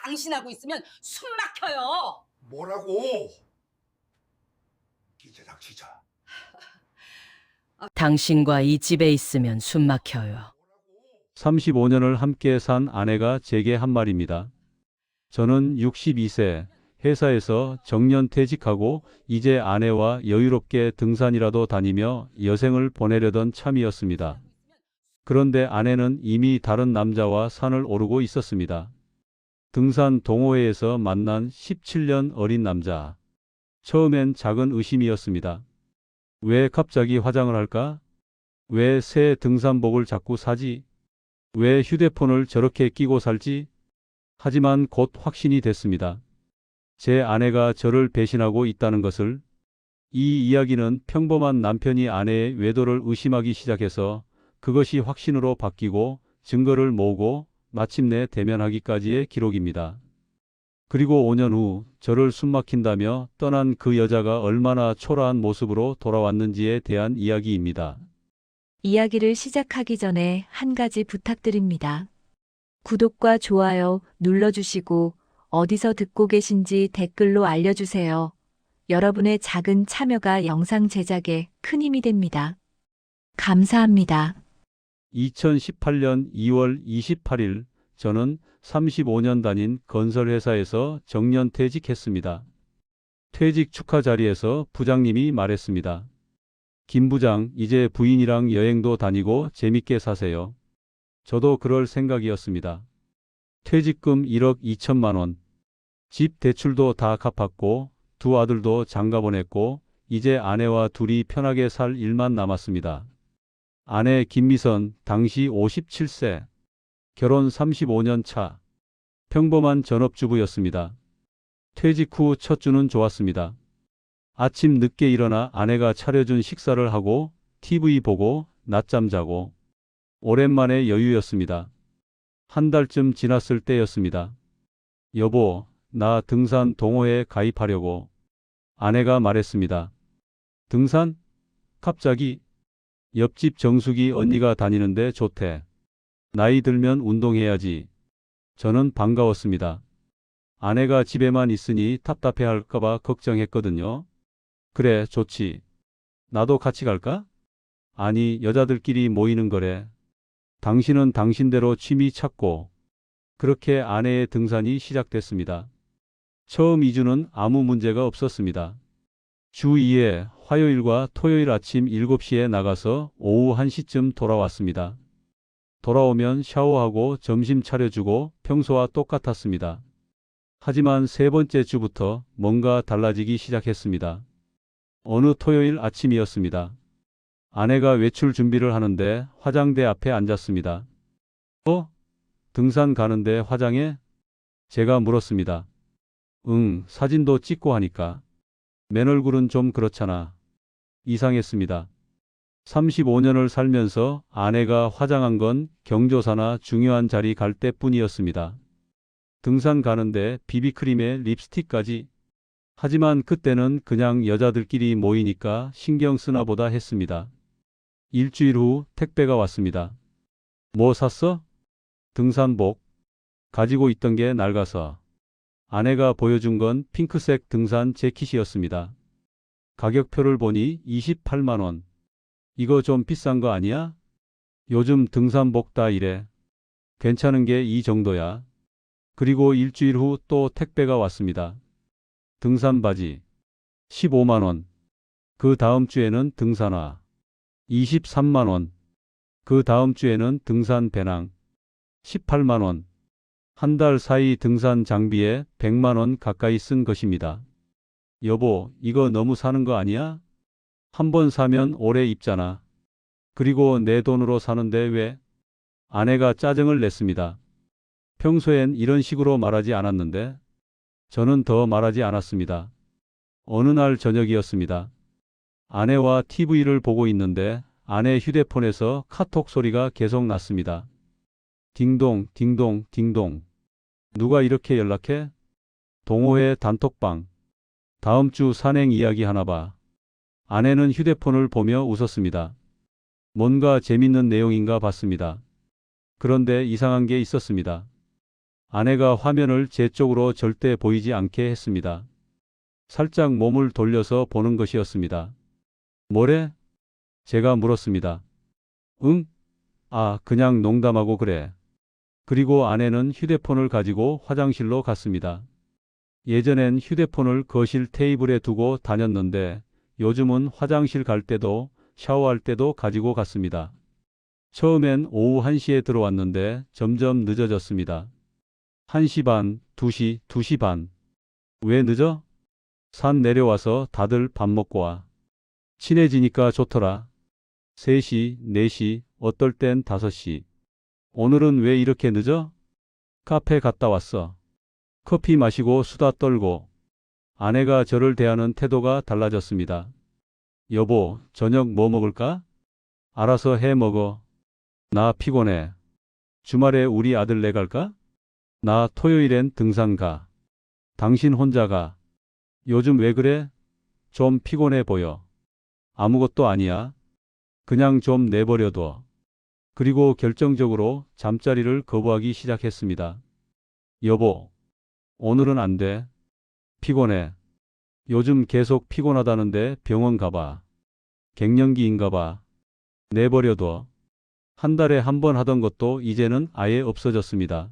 당신하고 있으면 숨 막혀요. 뭐라고? 기자장 기자. 당신과 이 집에 있으면 숨 막혀요. 35년을 함께 산 아내가 제게 한 말입니다. 저는 62세, 회사에서 정년퇴직하고 이제 아내와 여유롭게 등산이라도 다니며 여생을 보내려던 참이었습니다. 그런데 아내는 이미 다른 남자와 산을 오르고 있었습니다. 등산 동호회에서 만난 17년 어린 남자. 처음엔 작은 의심이었습니다. 왜 갑자기 화장을 할까? 왜 새 등산복을 자꾸 사지? 왜 휴대폰을 저렇게 끼고 살지? 하지만 곧 확신이 됐습니다. 제 아내가 저를 배신하고 있다는 것을. 이 이야기는 평범한 남편이 아내의 외도를 의심하기 시작해서 그것이 확신으로 바뀌고 증거를 모으고 마침내 대면하기까지의 기록입니다. 그리고 5년 후 저를 숨막힌다며 떠난 그 여자가 얼마나 초라한 모습으로 돌아왔는지에 대한 이야기입니다. 이야기를 시작하기 전에 한 가지 부탁드립니다. 구독과 좋아요 눌러주시고 어디서 듣고 계신지 댓글로 알려주세요. 여러분의 작은 참여가 영상 제작에 큰 힘이 됩니다. 감사합니다. 2018년 2월 28일 저는 35년 다닌 건설회사에서 정년퇴직했습니다. 퇴직 축하 자리에서 부장님이 말했습니다. 김 부장, 이제 부인이랑 여행도 다니고 재밌게 사세요. 저도 그럴 생각이었습니다. 퇴직금 1억 2천만 원. 집 대출도 다 갚았고 두 아들도 장가 보냈고 이제 아내와 둘이 편하게 살 일만 남았습니다. 아내 김미선, 당시 57세. 결혼 35년 차. 평범한 전업주부였습니다. 퇴직 후 첫 주는 좋았습니다. 아침 늦게 일어나 아내가 차려준 식사를 하고 TV 보고 낮잠 자고 오랜만에 여유였습니다. 한 달쯤 지났을 때였습니다. 여보, 나 등산 동호회에 가입하려고. 아내가 말했습니다. 등산? 갑자기? 옆집 정숙이 언니가 다니는데 좋대. 나이 들면 운동해야지. 저는 반가웠습니다. 아내가 집에만 있으니 답답해할까봐 걱정했거든요. 그래, 좋지. 나도 같이 갈까? 아니, 여자들끼리 모이는 거래. 당신은 당신대로 취미 찾고. 그렇게 아내의 등산이 시작됐습니다. 처음 2주는 아무 문제가 없었습니다. 주 2회 화요일과 토요일 아침 7시에 나가서 오후 1시쯤 돌아왔습니다. 돌아오면 샤워하고 점심 차려주고 평소와 똑같았습니다. 하지만 세 번째 주부터 뭔가 달라지기 시작했습니다. 어느 토요일 아침이었습니다. 아내가 외출 준비를 하는데 화장대 앞에 앉았습니다. 등산 가는데 화장해? 제가 물었습니다. 응, 사진도 찍고 하니까. 맨 얼굴은 좀 그렇잖아. 이상했습니다. 35년을 살면서 아내가 화장한 건 경조사나 중요한 자리 갈 때뿐이었습니다. 등산 가는데 비비크림에 립스틱까지. 하지만 그때는 그냥 여자들끼리 모이니까 신경 쓰나 보다 했습니다. 일주일 후 택배가 왔습니다. 뭐 샀어? 등산복. 가지고 있던 게 낡아서. 아내가 보여준 건 핑크색 등산 재킷이었습니다. 가격표를 보니 28만 원. 이거 좀 비싼 거 아니야? 요즘 등산복 다 이래. 괜찮은 게 이 정도야. 그리고 일주일 후 또 택배가 왔습니다. 등산 바지. 15만 원. 그 다음 주에는 등산화. 23만 원. 그 다음 주에는 등산 배낭. 18만 원. 한 달 사이 등산 장비에 100만 원 가까이 쓴 것입니다. 여보, 이거 너무 사는 거 아니야? 한 번 사면 오래 입잖아. 그리고 내 돈으로 사는데 왜? 아내가 짜증을 냈습니다. 평소엔 이런 식으로 말하지 않았는데 저는 더 말하지 않았습니다. 어느 날 저녁이었습니다. 아내와 TV를 보고 있는데 아내 휴대폰에서 카톡 소리가 계속 났습니다. 딩동, 딩동, 딩동. 누가 이렇게 연락해? 동호회 단톡방. 다음 주 산행 이야기 하나 봐. 아내는 휴대폰을 보며 웃었습니다. 뭔가 재밌는 내용인가 봤습니다. 그런데 이상한 게 있었습니다. 아내가 화면을 제 쪽으로 절대 보이지 않게 했습니다. 살짝 몸을 돌려서 보는 것이었습니다. 뭐래? 제가 물었습니다. 응? 아, 그냥 농담하고 그래. 그리고 아내는 휴대폰을 가지고 화장실로 갔습니다. 예전엔 휴대폰을 거실 테이블에 두고 다녔는데 요즘은 화장실 갈 때도 샤워할 때도 가지고 갔습니다. 처음엔 오후 1시에 들어왔는데 점점 늦어졌습니다. 1시 반, 2시, 2시 반. 왜 늦어? 산 내려와서 다들 밥 먹고 와. 친해지니까 좋더라. 3시, 4시, 어떨 땐 5시. 오늘은 왜 이렇게 늦어? 카페 갔다 왔어. 커피 마시고 수다 떨고. 아내가 저를 대하는 태도가 달라졌습니다. 여보, 저녁 뭐 먹을까? 알아서 해 먹어. 나 피곤해. 주말에 우리 아들네 갈까? 나 토요일엔 등산 가. 당신 혼자 가. 요즘 왜 그래? 좀 피곤해 보여. 아무것도 아니야. 그냥 좀 내버려둬. 그리고 결정적으로 잠자리를 거부하기 시작했습니다. 여보, 오늘은 안 돼. 피곤해. 요즘 계속 피곤하다는데 병원 가봐. 갱년기인가 봐. 내버려둬. 한 달에 한 번 하던 것도 이제는 아예 없어졌습니다.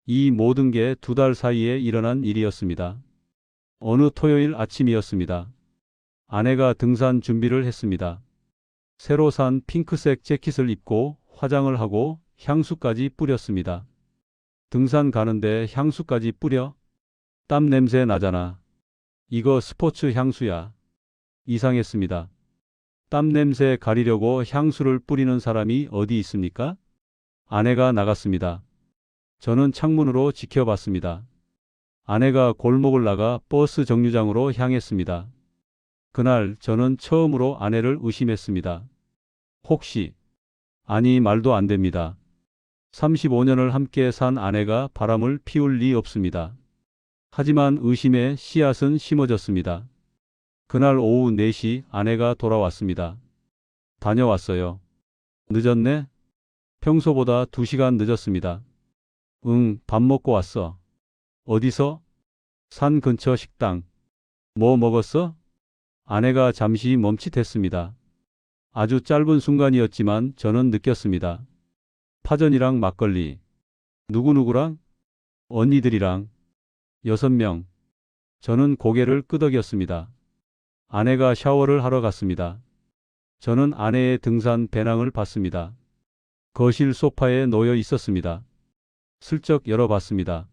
이 모든 게 2달 사이에 일어난 일이었습니다. 어느 토요일 아침이었습니다. 아내가 등산 준비를 했습니다. 새로 산 핑크색 재킷을 입고 화장을 하고 향수까지 뿌렸습니다. 등산 가는데 향수까지 뿌려? 땀 냄새 나잖아. 이거 스포츠 향수야. 이상했습니다. 땀 냄새 가리려고 향수를 뿌리는 사람이 어디 있습니까? 아내가 나갔습니다. 저는 창문으로 지켜봤습니다. 아내가 골목을 나가 버스 정류장으로 향했습니다. 그날 저는 처음으로 아내를 의심했습니다. 혹시, 아니 말도 안 됩니다. 35년을 함께 산 아내가 바람을 피울 리 없습니다. 하지만 의심의 씨앗은 심어졌습니다. 그날 오후 4시 아내가 돌아왔습니다. 다녀왔어요. 늦었네? 평소보다 2시간 늦었습니다. 응, 밥 먹고 왔어. 어디서? 산 근처 식당. 뭐 먹었어? 아내가 잠시 멈칫했습니다. 아주 짧은 순간이었지만 저는 느꼈습니다. 파전이랑 막걸리. 누구누구랑? 언니들이랑. 6명. 저는 고개를 끄덕였습니다. 아내가 샤워를 하러 갔습니다. 저는 아내의 등산 배낭을 봤습니다. 거실 소파에 놓여 있었습니다. 슬쩍 열어봤습니다.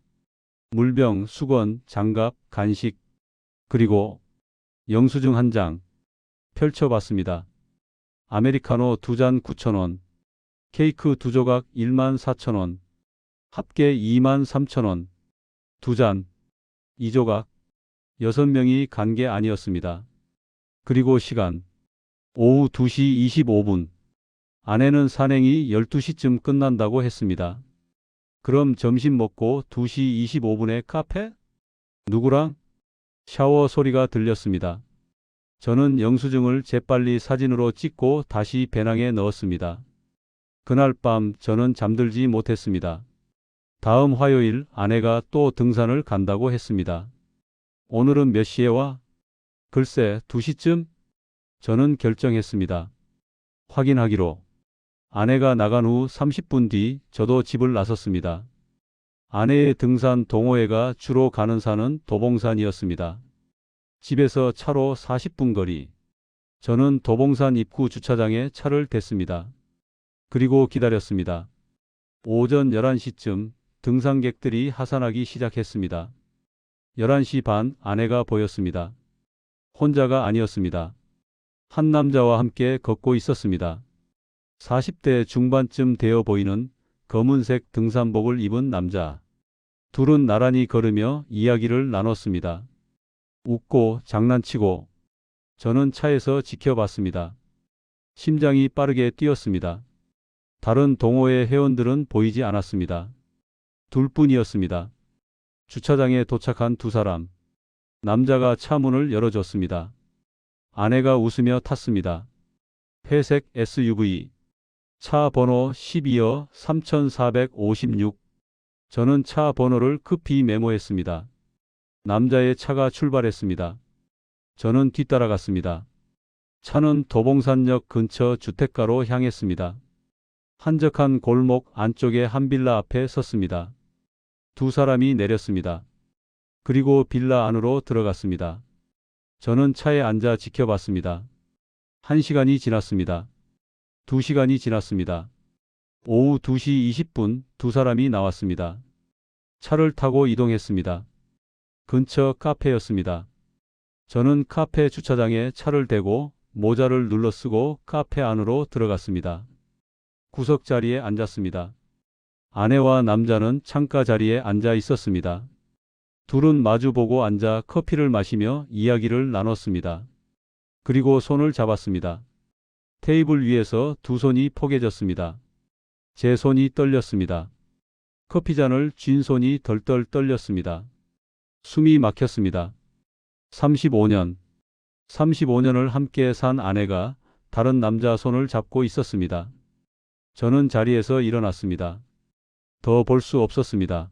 물병, 수건, 장갑, 간식, 그리고 영수증 1장. 펼쳐봤습니다. 아메리카노 2잔 9,000원, 케이크 2조각 14,000원, 합계 23,000원, 2잔, 2조각, 6명이 간 게 아니었습니다. 그리고 시간, 오후 2시 25분. 아내는 산행이 12시쯤 끝난다고 했습니다. 그럼 점심 먹고 2시 25분에 카페? 누구랑? 샤워 소리가 들렸습니다. 저는 영수증을 재빨리 사진으로 찍고 다시 배낭에 넣었습니다. 그날 밤 저는 잠들지 못했습니다. 다음 화요일 아내가 또 등산을 간다고 했습니다. 오늘은 몇 시에 와? 글쎄, 2시쯤? 저는 결정했습니다. 확인하기로. 아내가 나간 후 30분 뒤 저도 집을 나섰습니다. 아내의 등산 동호회가 주로 가는 산은 도봉산이었습니다. 집에서 차로 40분 거리. 저는 도봉산 입구 주차장에 차를 댔습니다. 그리고 기다렸습니다. 오전 11시쯤 등산객들이 하산하기 시작했습니다. 11시 반 아내가 보였습니다. 혼자가 아니었습니다. 한 남자와 함께 걷고 있었습니다. 40대 중반쯤 되어 보이는 검은색 등산복을 입은 남자. 둘은 나란히 걸으며 이야기를 나눴습니다. 웃고 장난치고. 저는 차에서 지켜봤습니다. 심장이 빠르게 뛰었습니다. 다른 동호회 회원들은 보이지 않았습니다. 둘뿐이었습니다. 주차장에 도착한 2사람. 남자가 차 문을 열어줬습니다. 아내가 웃으며 탔습니다. 회색 SUV. 차 번호 12여 3456. 저는 차 번호를 급히 메모했습니다. 남자의 차가 출발했습니다. 저는 뒤따라갔습니다. 차는 도봉산역 근처 주택가로 향했습니다. 한적한 골목 안쪽에 한 빌라 앞에 섰습니다. 두 사람이 내렸습니다. 그리고 빌라 안으로 들어갔습니다. 저는 차에 앉아 지켜봤습니다. 1시간이 지났습니다. 2시간이 지났습니다. 오후 2시 20분 두 사람이 나왔습니다. 차를 타고 이동했습니다. 근처 카페였습니다. 저는 카페 주차장에 차를 대고 모자를 눌러 쓰고 카페 안으로 들어갔습니다. 구석 자리에 앉았습니다. 아내와 남자는 창가 자리에 앉아 있었습니다. 둘은 마주보고 앉아 커피를 마시며 이야기를 나눴습니다. 그리고 손을 잡았습니다. 테이블 위에서 두 손이 포개졌습니다. 제 손이 떨렸습니다. 커피잔을 쥔 손이 덜덜 떨렸습니다. 숨이 막혔습니다. 35년을 함께 산 아내가 다른 남자 손을 잡고 있었습니다. 저는 자리에서 일어났습니다. 더 볼 수 없었습니다.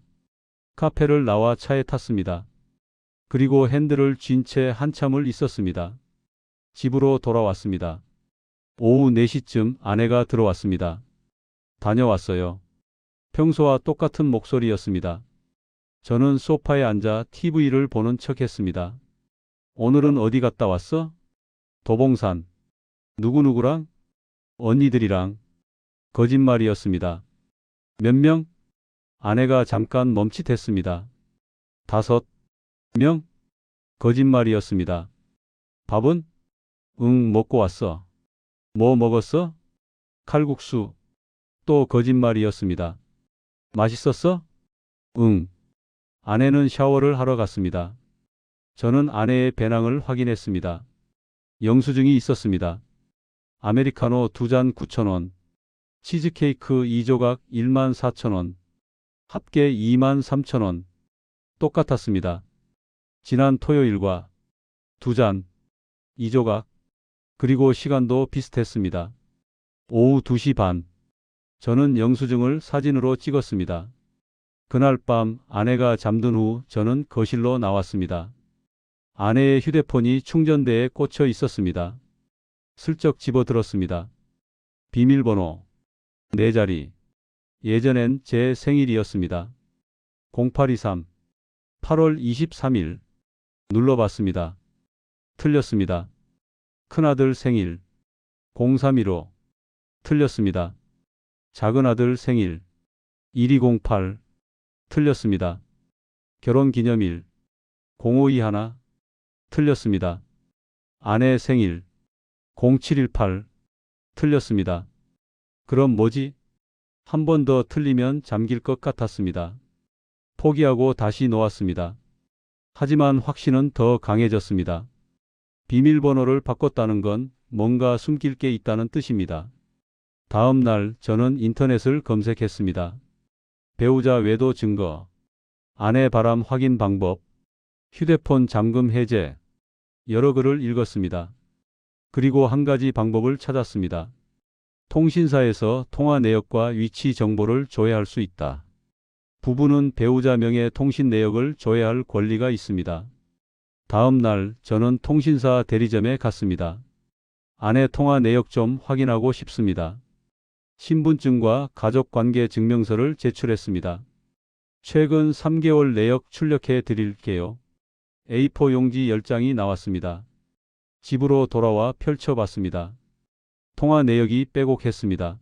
카페를 나와 차에 탔습니다. 그리고 핸들을 쥔 채 한참을 있었습니다. 집으로 돌아왔습니다. 오후 4시쯤 아내가 들어왔습니다. 다녀왔어요. 평소와 똑같은 목소리였습니다. 저는 소파에 앉아 TV를 보는 척했습니다. 오늘은 어디 갔다 왔어? 도봉산. 누구누구랑? 언니들이랑. 거짓말이었습니다. 몇 명? 아내가 잠깐 멈칫했습니다. 5명? 거짓말이었습니다. 밥은? 응, 먹고 왔어. 뭐 먹었어? 칼국수. 또 거짓말이었습니다. 맛있었어? 응. 아내는 샤워를 하러 갔습니다. 저는 아내의 배낭을 확인했습니다. 영수증이 있었습니다. 아메리카노 2잔 9,000원, 치즈케이크 2조각 14,000원, 합계 23,000원. 똑같았습니다. 지난 토요일과 2잔, 2조각, 그리고 시간도 비슷했습니다. 오후 2시 반. 저는 영수증을 사진으로 찍었습니다. 그날 밤 아내가 잠든 후 저는 거실로 나왔습니다. 아내의 휴대폰이 충전대에 꽂혀 있었습니다. 슬쩍 집어들었습니다. 비밀번호 4자리. 예전엔 제 생일이었습니다. 0823. 8월 23일. 눌러봤습니다. 틀렸습니다. 큰아들 생일. 0315. 틀렸습니다. 작은아들 생일. 1208. 틀렸습니다. 결혼기념일. 0521. 틀렸습니다. 아내 생일. 0718. 틀렸습니다. 그럼 뭐지? 한 번 더 틀리면 잠길 것 같았습니다. 포기하고 다시 놓았습니다. 하지만 확신은 더 강해졌습니다. 비밀번호를 바꿨다는 건 뭔가 숨길 게 있다는 뜻입니다. 다음 날 저는 인터넷을 검색했습니다. 배우자 외도 증거, 아내 바람 확인 방법, 휴대폰 잠금 해제, 여러 글을 읽었습니다. 그리고 한 가지 방법을 찾았습니다. 통신사에서 통화 내역과 위치 정보를 조회할 수 있다. 부부는 배우자 명의 통신 내역을 조회할 권리가 있습니다. 다음 날 저는 통신사 대리점에 갔습니다. 아내 통화 내역 좀 확인하고 싶습니다. 신분증과 가족관계 증명서를 제출했습니다. 최근 3개월 내역 출력해 드릴게요. A4 용지 10장이 나왔습니다. 집으로 돌아와 펼쳐봤습니다. 통화 내역이 빼곡했습니다.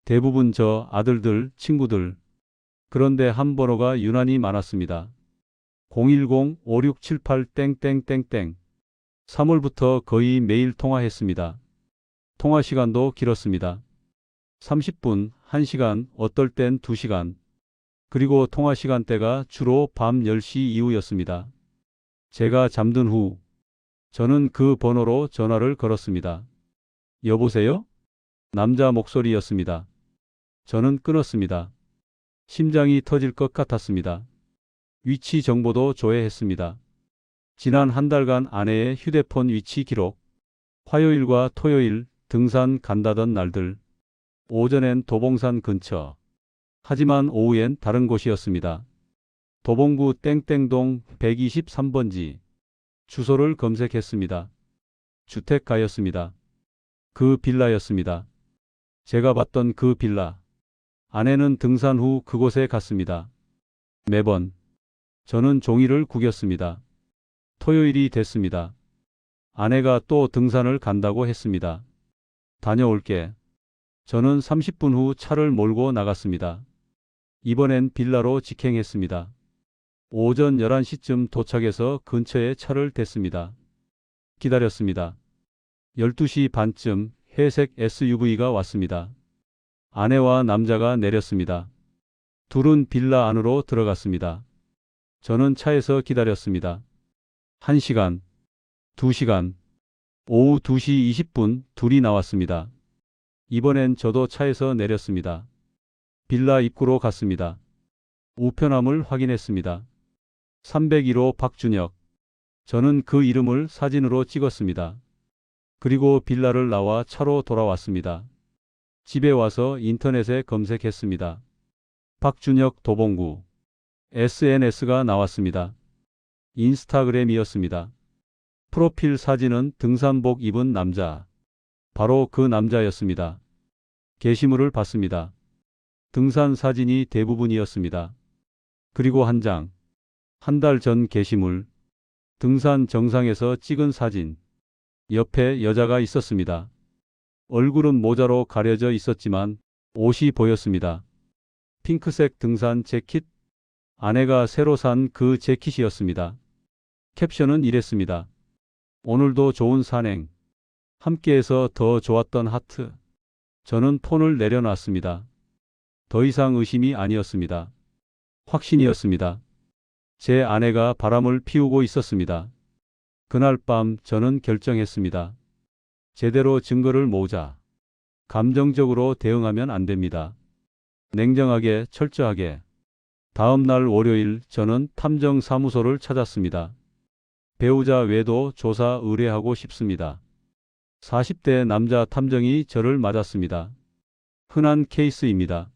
대부분 저 아들들, 친구들. 그런데 한 번호가 유난히 많았습니다. 010-5678-땡땡땡땡. 3월부터 거의 매일 통화했습니다. 통화 시간도 길었습니다. 30분, 1시간, 어떨 땐 2시간. 그리고 통화 시간대가 주로 밤 10시 이후였습니다. 제가 잠든 후 저는 그 번호로 전화를 걸었습니다. 여보세요? 남자 목소리였습니다. 저는 끊었습니다. 심장이 터질 것 같았습니다. 위치 정보도 조회했습니다. 지난 한 달간 아내의 휴대폰 위치 기록, 화요일과 토요일 등산 간다던 날들, 오전엔 도봉산 근처, 하지만 오후엔 다른 곳이었습니다. 도봉구 땡땡동 123번지. 주소를 검색했습니다. 주택가였습니다. 그 빌라였습니다. 제가 봤던 그 빌라. 아내는 등산 후 그곳에 갔습니다. 매번 저는 종이를 구겼습니다. 토요일이 됐습니다. 아내가 또 등산을 간다고 했습니다. 다녀올게. 저는 30분 후 차를 몰고 나갔습니다. 이번엔 빌라로 직행했습니다. 오전 11시쯤 도착해서 근처에 차를 댔습니다. 기다렸습니다. 12시 반쯤 회색 SUV가 왔습니다. 아내와 남자가 내렸습니다. 둘은 빌라 안으로 들어갔습니다. 저는 차에서 기다렸습니다. 1시간, 2시간, 오후 2시 20분 둘이 나왔습니다. 이번엔 저도 차에서 내렸습니다. 빌라 입구로 갔습니다. 우편함을 확인했습니다. 301호 박준혁. 저는 그 이름을 사진으로 찍었습니다. 그리고 빌라를 나와 차로 돌아왔습니다. 집에 와서 인터넷에 검색했습니다. 박준혁 도봉구. SNS가 나왔습니다. 인스타그램이었습니다. 프로필 사진은 등산복 입은 남자. 바로 그 남자였습니다. 게시물을 봤습니다. 등산 사진이 대부분이었습니다. 그리고 한 장. 한 달 전 게시물. 등산 정상에서 찍은 사진. 옆에 여자가 있었습니다. 얼굴은 모자로 가려져 있었지만 옷이 보였습니다. 핑크색 등산 재킷. 아내가 새로 산 그 재킷이었습니다. 캡션은 이랬습니다. 오늘도 좋은 산행. 함께해서 더 좋았던 하트. 저는 폰을 내려놨습니다. 더 이상 의심이 아니었습니다. 확신이었습니다. 제 아내가 바람을 피우고 있었습니다. 그날 밤 저는 결정했습니다. 제대로 증거를 모으자. 감정적으로 대응하면 안 됩니다. 냉정하게, 철저하게. 다음 날 월요일 저는 탐정사무소를 찾았습니다. 배우자 외도 조사 의뢰하고 싶습니다. 40대 남자 탐정이 저를 맞았습니다. 흔한 케이스입니다.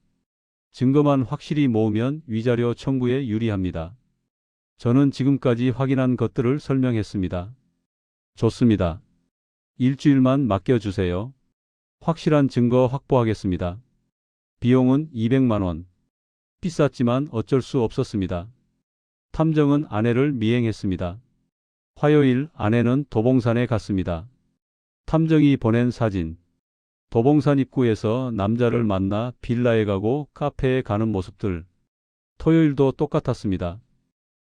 증거만 확실히 모으면 위자료 청구에 유리합니다. 저는 지금까지 확인한 것들을 설명했습니다. 좋습니다. 일주일만 맡겨주세요. 확실한 증거 확보하겠습니다. 비용은 200만 원. 비쌌지만 어쩔 수 없었습니다. 탐정은 아내를 미행했습니다. 화요일 아내는 도봉산에 갔습니다. 탐정이 보낸 사진. 도봉산 입구에서 남자를 만나 빌라에 가고 카페에 가는 모습들. 토요일도 똑같았습니다.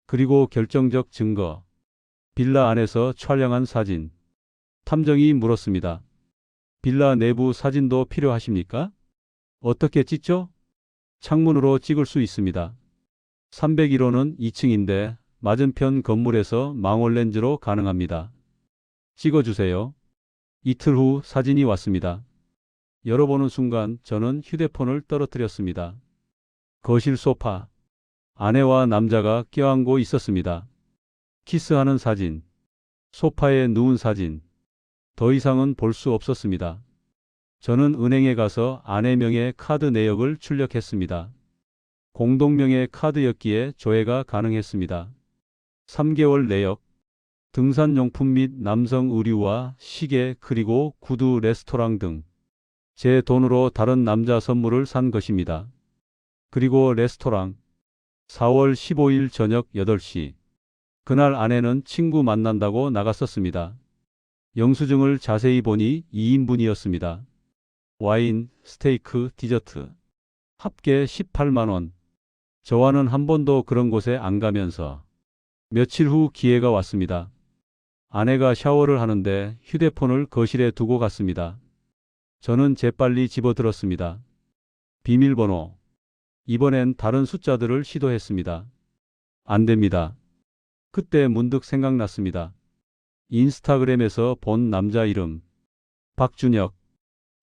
그리고 결정적 증거. 빌라 안에서 촬영한 사진. 탐정이 물었습니다. 빌라 내부 사진도 필요하십니까? 어떻게 찍죠? 창문으로 찍을 수 있습니다. 301호는 2층인데 맞은편 건물에서 망원렌즈로 가능합니다. 찍어주세요. 이틀 후 사진이 왔습니다. 열어보는 순간 저는 휴대폰을 떨어뜨렸습니다. 거실 소파. 아내와 남자가 껴안고 있었습니다. 키스하는 사진. 소파에 누운 사진. 더 이상은 볼 수 없었습니다. 저는 은행에 가서 아내 명의 카드 내역을 출력했습니다. 공동명의 카드였기에 조회가 가능했습니다. 3개월 내역. 등산용품 및 남성 의류와 시계 그리고 구두 레스토랑 등. 제 돈으로 다른 남자 선물을 산 것입니다. 그리고 레스토랑. 4월 15일 저녁 8시. 그날 아내는 친구 만난다고 나갔었습니다. 영수증을 자세히 보니 2인분이었습니다. 와인, 스테이크, 디저트. 합계 18만 원. 저와는 한 번도 그런 곳에 안 가면서. 며칠 후 기회가 왔습니다. 아내가 샤워를 하는데 휴대폰을 거실에 두고 갔습니다. 저는 재빨리 집어들었습니다. 비밀번호. 이번엔 다른 숫자들을 시도했습니다. 안 됩니다. 그때 문득 생각났습니다. 인스타그램에서 본 남자 이름. 박준혁.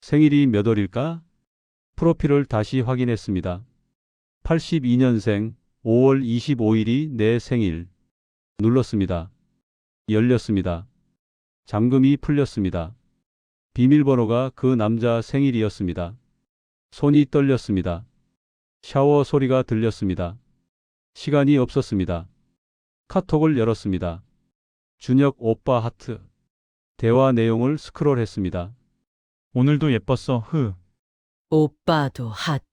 생일이 몇 월일까? 프로필을 다시 확인했습니다. 82년생 5월 25일이 내 생일. 눌렀습니다. 열렸습니다. 잠금이 풀렸습니다. 비밀번호가 그 남자 생일이었습니다. 손이 떨렸습니다. 샤워 소리가 들렸습니다. 시간이 없었습니다. 카톡을 열었습니다. 준혁 오빠 하트. 대화 내용을 스크롤했습니다. 오늘도 예뻤어. 오빠도 핫.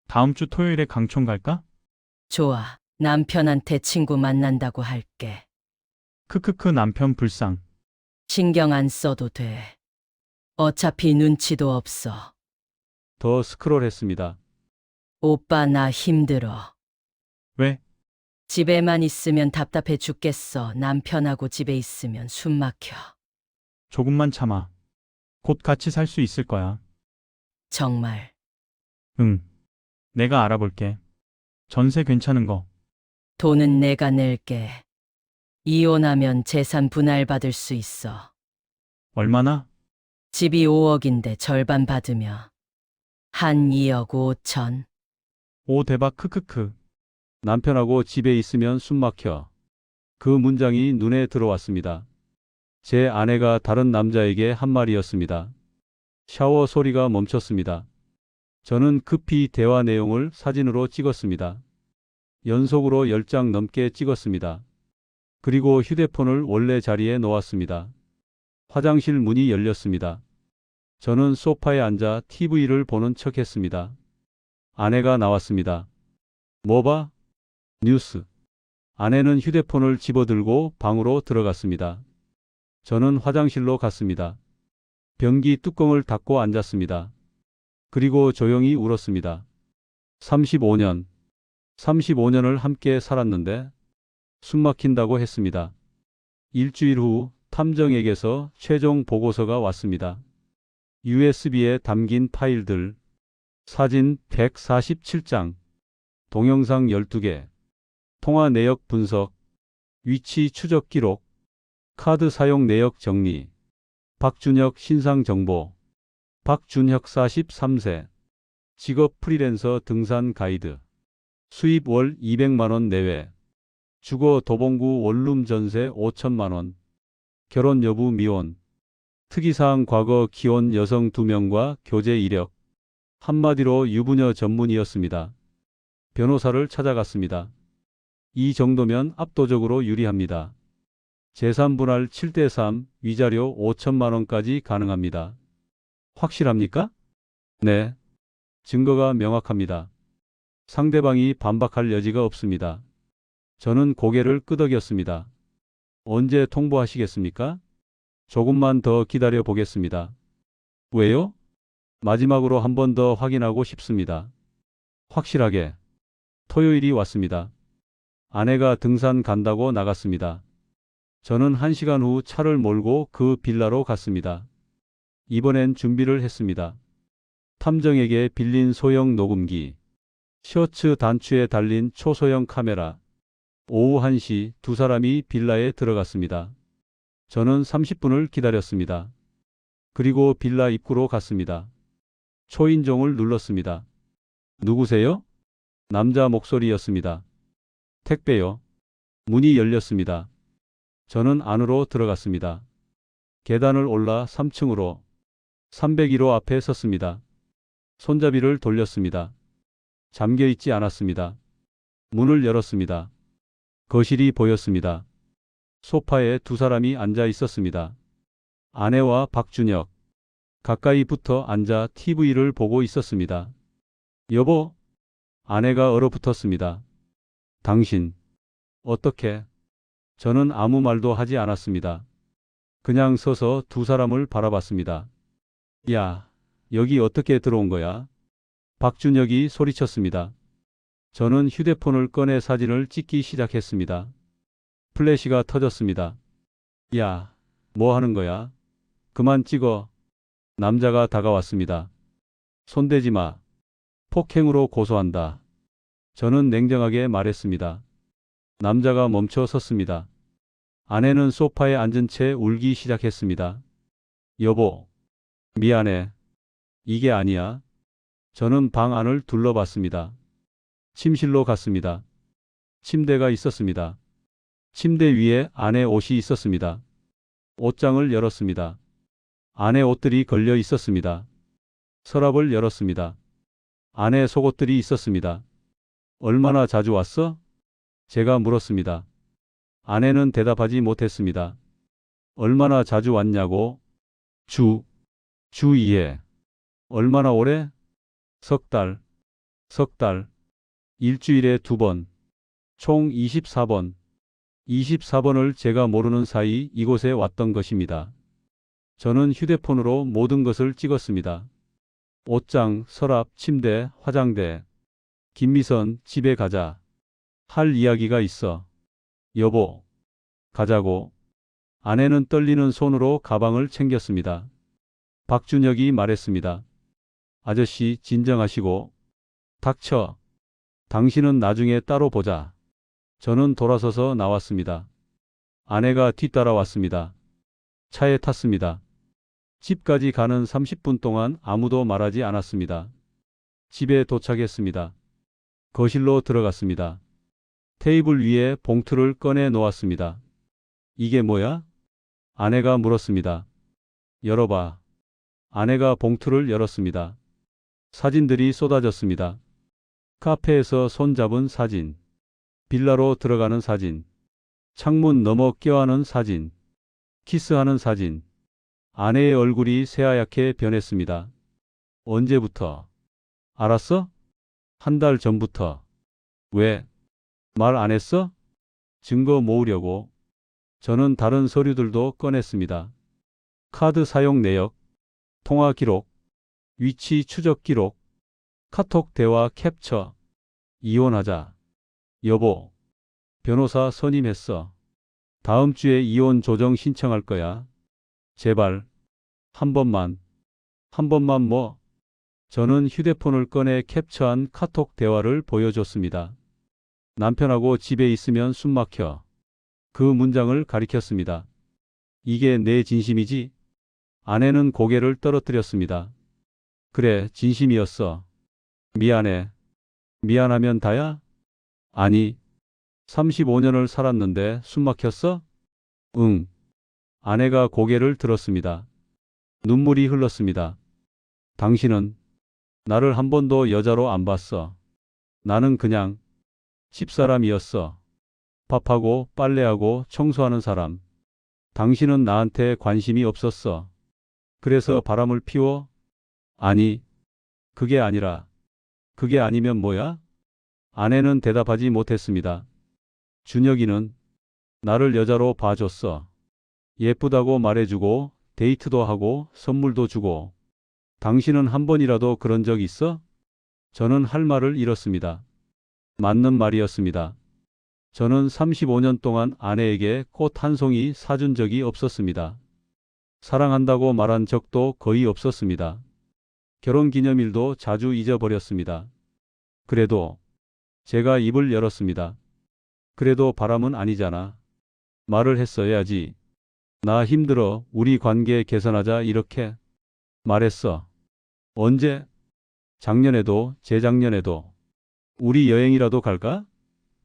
다음 주 토요일에 강촌 갈까? 좋아. 남편한테 친구 만난다고 할게. 크크크 남편 불쌍. 신경 안 써도 돼. 어차피 눈치도 없어. 더 스크롤했습니다. 오빠 나 힘들어. 왜? 집에만 있으면 답답해 죽겠어. 남편하고 집에 있으면 숨 막혀. 조금만 참아. 곧 같이 살 수 있을 거야. 정말. 응. 내가 알아볼게. 전세 괜찮은 거. 돈은 내가 낼게. 이혼하면 재산 분할 받을 수 있어. 얼마나? 집이 5억인데 절반 받으며 한 2억 5천. 오 대박 크크크. 남편하고 집에 있으면 숨 막혀. 그 문장이 눈에 들어왔습니다. 제 아내가 다른 남자에게 한 말이었습니다. 샤워 소리가 멈췄습니다. 저는 급히 대화 내용을 사진으로 찍었습니다. 연속으로 10장 넘게 찍었습니다. 그리고 휴대폰을 원래 자리에 놓았습니다. 화장실 문이 열렸습니다. 저는 소파에 앉아 TV를 보는 척했습니다. 아내가 나왔습니다. 뭐 봐? 뉴스. 아내는 휴대폰을 집어들고 방으로 들어갔습니다. 저는 화장실로 갔습니다. 변기 뚜껑을 닫고 앉았습니다. 그리고 조용히 울었습니다. 35년을 함께 살았는데 숨 막힌다고 했습니다. 일주일 후 탐정에게서 최종 보고서가 왔습니다. USB에 담긴 파일들, 사진 147장, 동영상 12개, 통화 내역 분석, 위치 추적 기록, 카드 사용 내역 정리, 박준혁 신상 정보, 박준혁 43세, 직업 프리랜서 등산 가이드, 수입 월 200만 원 내외, 주거 도봉구 원룸 전세 5천만 원, 결혼 여부 미혼, 특이사항 과거 기혼 여성 2명과 교제 이력, 한마디로 유부녀 전문이었습니다. 변호사를 찾아갔습니다. 이 정도면 압도적으로 유리합니다. 재산 분할 7대3, 위자료 5천만 원까지 가능합니다. 확실합니까? 네. 증거가 명확합니다. 상대방이 반박할 여지가 없습니다. 저는 고개를 끄덕였습니다. 언제 통보하시겠습니까? 조금만 더 기다려 보겠습니다. 왜요? 마지막으로 한 번 더 확인하고 싶습니다. 확실하게. 토요일이 왔습니다. 아내가 등산 간다고 나갔습니다. 저는 1시간 후 차를 몰고 그 빌라로 갔습니다. 이번엔 준비를 했습니다. 탐정에게 빌린 소형 녹음기, 셔츠 단추에 달린 초소형 카메라. 오후 1시 두 사람이 빌라에 들어갔습니다. 저는 30분을 기다렸습니다. 그리고 빌라 입구로 갔습니다. 초인종을 눌렀습니다. 누구세요? 남자 목소리였습니다. 택배요. 문이 열렸습니다. 저는 안으로 들어갔습니다. 계단을 올라 3층으로 301호 앞에 섰습니다. 손잡이를 돌렸습니다. 잠겨 있지 않았습니다. 문을 열었습니다. 거실이 보였습니다. 소파에 두 사람이 앉아 있었습니다. 아내와 박준혁. 가까이 붙어 앉아 TV를 보고 있었습니다. 여보? 아내가 얼어붙었습니다. 당신. 어떻게? 저는 아무 말도 하지 않았습니다. 그냥 서서 두 사람을 바라봤습니다. 야, 여기 어떻게 들어온 거야? 박준혁이 소리쳤습니다. 저는 휴대폰을 꺼내 사진을 찍기 시작했습니다. 플래시가 터졌습니다. 야, 뭐 하는 거야? 그만 찍어. 남자가 다가왔습니다. 손대지 마. 폭행으로 고소한다. 저는 냉정하게 말했습니다. 남자가 멈춰 섰습니다. 아내는 소파에 앉은 채 울기 시작했습니다. 여보, 미안해. 이게 아니야. 저는 방 안을 둘러봤습니다. 침실로 갔습니다. 침대가 있었습니다. 침대 위에 아내 옷이 있었습니다. 옷장을 열었습니다. 아내 옷들이 걸려 있었습니다. 서랍을 열었습니다. 안에 속옷들이 있었습니다. 얼마나 자주 왔어? 제가 물었습니다. 아내는 대답하지 못했습니다. 얼마나 자주 왔냐고? 주 2회. 얼마나 오래? 석 달. 일주일에 2번. 총 24번. 24번을 제가 모르는 사이 이곳에 왔던 것입니다. 저는 휴대폰으로 모든 것을 찍었습니다. 옷장, 서랍, 침대, 화장대. 김미선, 집에 가자. 할 이야기가 있어. 여보, 가자고. 아내는 떨리는 손으로 가방을 챙겼습니다. 박준혁이 말했습니다. 아저씨, 진정하시고. 닥쳐. 당신은 나중에 따로 보자. 저는 돌아서서 나왔습니다. 아내가 뒤따라왔습니다. 차에 탔습니다. 집까지 가는 30분 동안 아무도 말하지 않았습니다. 집에 도착했습니다. 거실로 들어갔습니다. 테이블 위에 봉투를 꺼내 놓았습니다. 이게 뭐야? 아내가 물었습니다. 열어봐. 아내가 봉투를 열었습니다. 사진들이 쏟아졌습니다. 카페에서 손잡은 사진, 빌라로 들어가는 사진, 창문 너머 껴안은 사진, 키스하는 사진. 아내의 얼굴이 새하얗게 변했습니다. 언제부터? 알았어? 한 달 전부터. 왜? 말 안 했어? 증거 모으려고. 저는 다른 서류들도 꺼냈습니다. 카드 사용 내역, 통화 기록, 위치 추적 기록, 카톡 대화 캡처. 이혼하자. 여보, 변호사 선임했어. 다음 주에 이혼 조정 신청할 거야. 제발, 한 번만 뭐. 저는 휴대폰을 꺼내 캡처한 카톡 대화를 보여줬습니다. 남편하고 집에 있으면 숨 막혀. 그 문장을 가리켰습니다. 이게 내 진심이지? 아내는 고개를 떨어뜨렸습니다. 그래, 진심이었어. 미안해. 미안하면 다야? 아니, 35년을 살았는데 숨 막혔어? 응. 아내가 고개를 들었습니다. 눈물이 흘렀습니다. 당신은 나를 한 번도 여자로 안 봤어. 나는 그냥 집사람이었어. 밥하고 빨래하고 청소하는 사람. 당신은 나한테 관심이 없었어. 그래서 바람을 피워? 아니, 그게 아니라. 그게 아니면 뭐야? 아내는 대답하지 못했습니다. 준혁이는 나를 여자로 봐줬어. 예쁘다고 말해주고 데이트도 하고 선물도 주고. 당신은 한 번이라도 그런 적 있어? 저는 할 말을 잃었습니다. 맞는 말이었습니다. 저는 35년 동안 아내에게 꽃 한 송이 사준 적이 없었습니다. 사랑한다고 말한 적도 거의 없었습니다. 결혼기념일도 자주 잊어버렸습니다. 그래도 제가 입을 열었습니다. 그래도 바람은 아니잖아. 말을 했어야지. 나 힘들어. 우리 관계 개선하자. 이렇게 말했어. 언제? 작년에도, 재작년에도. 우리 여행이라도 갈까?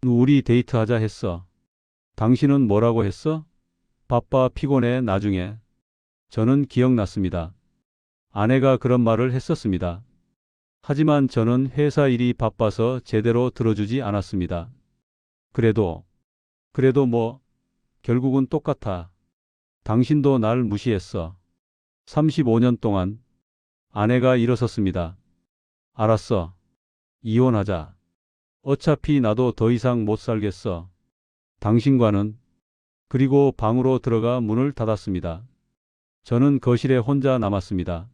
우리 데이트하자 했어. 당신은 뭐라고 했어? 바빠, 피곤해, 나중에. 저는 기억났습니다. 아내가 그런 말을 했었습니다. 하지만 저는 회사 일이 바빠서 제대로 들어주지 않았습니다. 그래도 뭐, 결국은 똑같아. 당신도 날 무시했어. 35년 동안. 아내가 일어섰습니다. 알았어. 이혼하자. 어차피 나도 더 이상 못 살겠어. 당신과는. 그리고 방으로 들어가 문을 닫았습니다. 저는 거실에 혼자 남았습니다.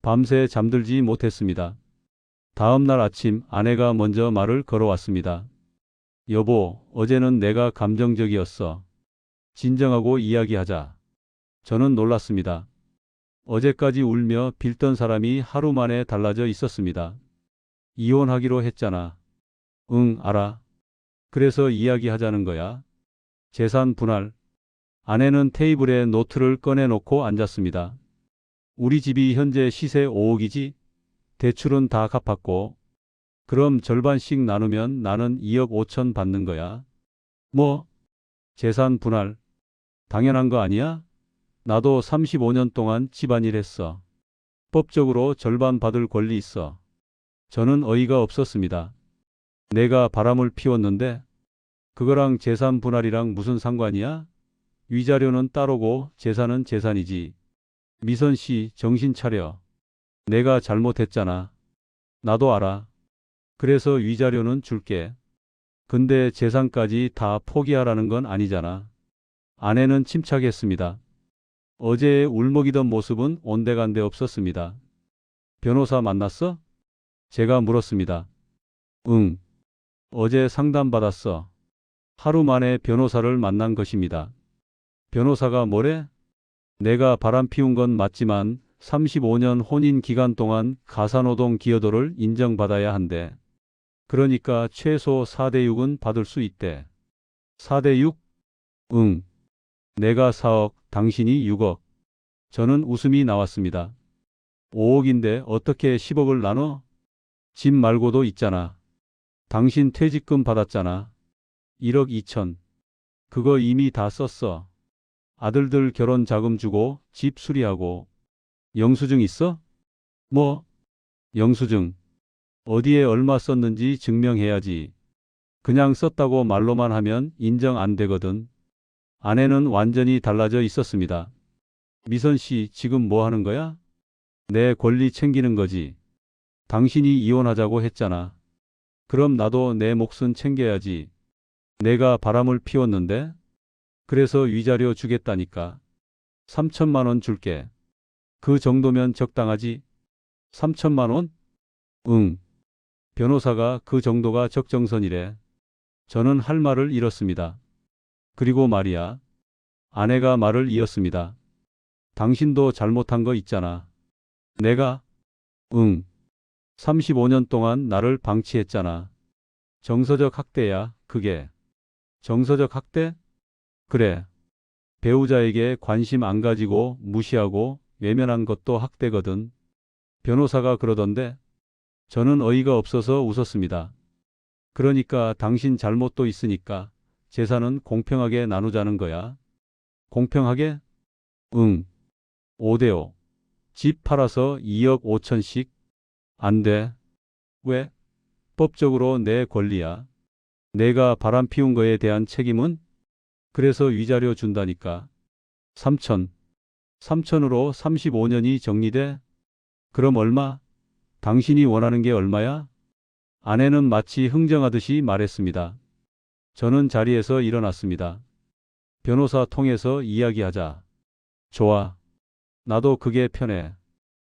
밤새 잠들지 못했습니다. 다음 날 아침 아내가 먼저 말을 걸어왔습니다. 여보, 어제는 내가 감정적이었어. 진정하고 이야기하자. 저는 놀랐습니다. 어제까지 울며 빌던 사람이 하루 만에 달라져 있었습니다. 이혼하기로 했잖아. 응, 알아. 그래서 이야기하자는 거야. 재산 분할. 아내는 테이블에 노트를 꺼내놓고 앉았습니다. 우리 집이 현재 시세 5억이지? 대출은 다 갚았고. 그럼 절반씩 나누면 나는 2억 5천 받는 거야. 뭐? 재산 분할. 당연한 거 아니야? 나도 35년 동안 집안일 했어. 법적으로 절반 받을 권리 있어. 저는 어이가 없었습니다. 내가 바람을 피웠는데 그거랑 재산 분할이랑 무슨 상관이야? 위자료는 따로고 재산은 재산이지. 미선 씨, 정신 차려. 내가 잘못했잖아. 나도 알아. 그래서 위자료는 줄게. 근데 재산까지 다 포기하라는 건 아니잖아. 아내는 침착했습니다. 어제 울먹이던 모습은 온데간데 없었습니다. 변호사 만났어? 제가 물었습니다. 응. 어제 상담받았어. 하루 만에 변호사를 만난 것입니다. 변호사가 뭐래? 내가 바람 피운 건 맞지만 35년 혼인 기간 동안 가사노동 기여도를 인정받아야 한대. 그러니까 최소 4대 6은 받을 수 있대. 4대 6? 응. 내가 4억, 당신이 6억. 저는 웃음이 나왔습니다. 5억인데 어떻게 10억을 나눠? 집 말고도 있잖아. 당신 퇴직금 받았잖아. 1억 2천. 그거 이미 다 썼어. 아들들 결혼 자금 주고 집 수리하고. 영수증 있어? 뭐? 영수증. 어디에 얼마 썼는지 증명해야지. 그냥 썼다고 말로만 하면 인정 안 되거든. 아내는 완전히 달라져 있었습니다. 미선 씨, 지금 뭐 하는 거야? 내 권리 챙기는 거지. 당신이 이혼하자고 했잖아. 그럼 나도 내 몫은 챙겨야지. 내가 바람을 피웠는데? 그래서 위자료 주겠다니까. 3천만 원 줄게. 그 정도면 적당하지? 3천만 원? 응. 변호사가 그 정도가 적정선이래. 저는 할 말을 잃었습니다. 그리고 말이야. 아내가 말을 이었습니다. 당신도 잘못한 거 있잖아. 내가? 응. 35년 동안 나를 방치했잖아. 정서적 학대야, 그게. 정서적 학대? 그래. 배우자에게 관심 안 가지고 무시하고 외면한 것도 학대거든. 변호사가 그러던데 저는 어이가 없어서 웃었습니다. 그러니까 당신 잘못도 있으니까 재산은 공평하게 나누자는 거야. 공평하게? 응. 5대5. 집 팔아서 2억 5천씩? 안 돼. 왜? 법적으로 내 권리야. 내가 바람 피운 거에 대한 책임은? 그래서 위자료 준다니까. 3천. 3천으로 35년이 정리돼? 그럼 얼마? 당신이 원하는 게 얼마야? 아내는 마치 흥정하듯이 말했습니다. 저는 자리에서 일어났습니다. 변호사 통해서 이야기하자. 좋아. 나도 그게 편해.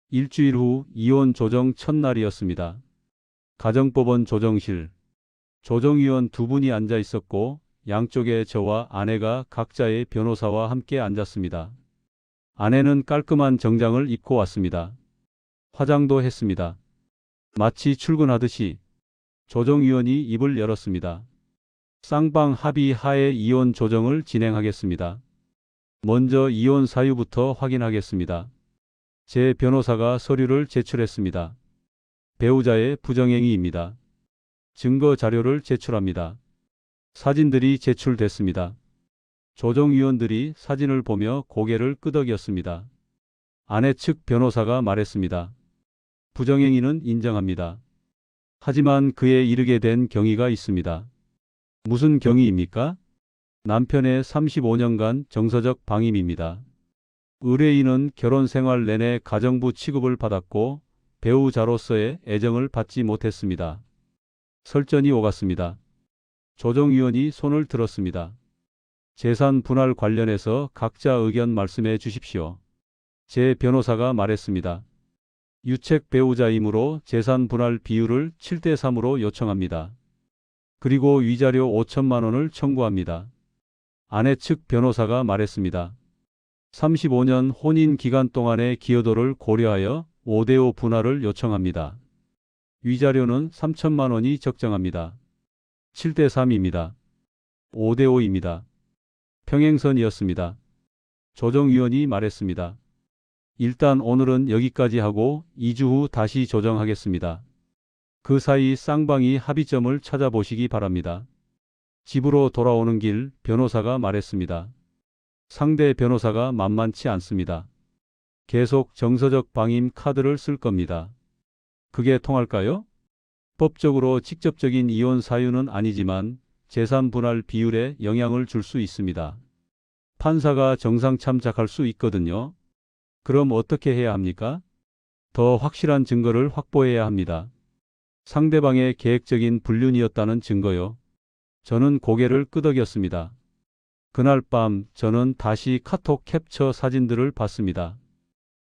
일주일 후 이혼 조정 첫날이었습니다. 가정법원 조정실. 조정위원 두 분이 앉아 있었고 양쪽에 저와 아내가 각자의 변호사와 함께 앉았습니다. 아내는 깔끔한 정장을 입고 왔습니다. 화장도 했습니다. 마치 출근하듯이. 조정위원이 입을 열었습니다. 쌍방 합의 하에 이혼 조정을 진행하겠습니다. 먼저 이혼 사유부터 확인하겠습니다. 제 변호사가 서류를 제출했습니다. 배우자의 부정행위입니다. 증거 자료를 제출합니다. 사진들이 제출됐습니다. 조정위원들이 사진을 보며 고개를 끄덕였습니다. 아내 측 변호사가 말했습니다. 부정행위는 인정합니다. 하지만 그에 이르게 된 경위가 있습니다. 무슨 경위입니까? 남편의 35년간 정서적 방임입니다. 의뢰인은 결혼 생활 내내 가정부 취급을 받았고 배우자로서의 애정을 받지 못했습니다. 설전이 오갔습니다. 조정위원이 손을 들었습니다. 재산 분할 관련해서 각자 의견 말씀해 주십시오. 제 변호사가 말했습니다. 유책 배우자이므로 재산 분할 비율을 7대 3으로 요청합니다. 그리고 위자료 5천만 원을 청구합니다. 아내 측 변호사가 말했습니다. 35년 혼인 기간 동안의 기여도를 고려하여 5대5 분할을 요청합니다. 위자료는 3천만 원이 적정합니다. 7대 3입니다. 5대5입니다. 평행선이었습니다. 조정위원이 말했습니다. 일단 오늘은 여기까지 하고 2주 후 다시 조정하겠습니다. 그 사이 쌍방이 합의점을 찾아보시기 바랍니다. 집으로 돌아오는 길 변호사가 말했습니다. 상대 변호사가 만만치 않습니다. 계속 정서적 방임 카드를 쓸 겁니다. 그게 통할까요? 법적으로 직접적인 이혼 사유는 아니지만 재산 분할 비율에 영향을 줄 수 있습니다. 판사가 정상 참작할 수 있거든요. 그럼 어떻게 해야 합니까? 더 확실한 증거를 확보해야 합니다. 상대방의 계획적인 불륜이었다는 증거요. 저는 고개를 끄덕였습니다. 그날 밤 저는 다시 카톡 캡처 사진들을 봤습니다.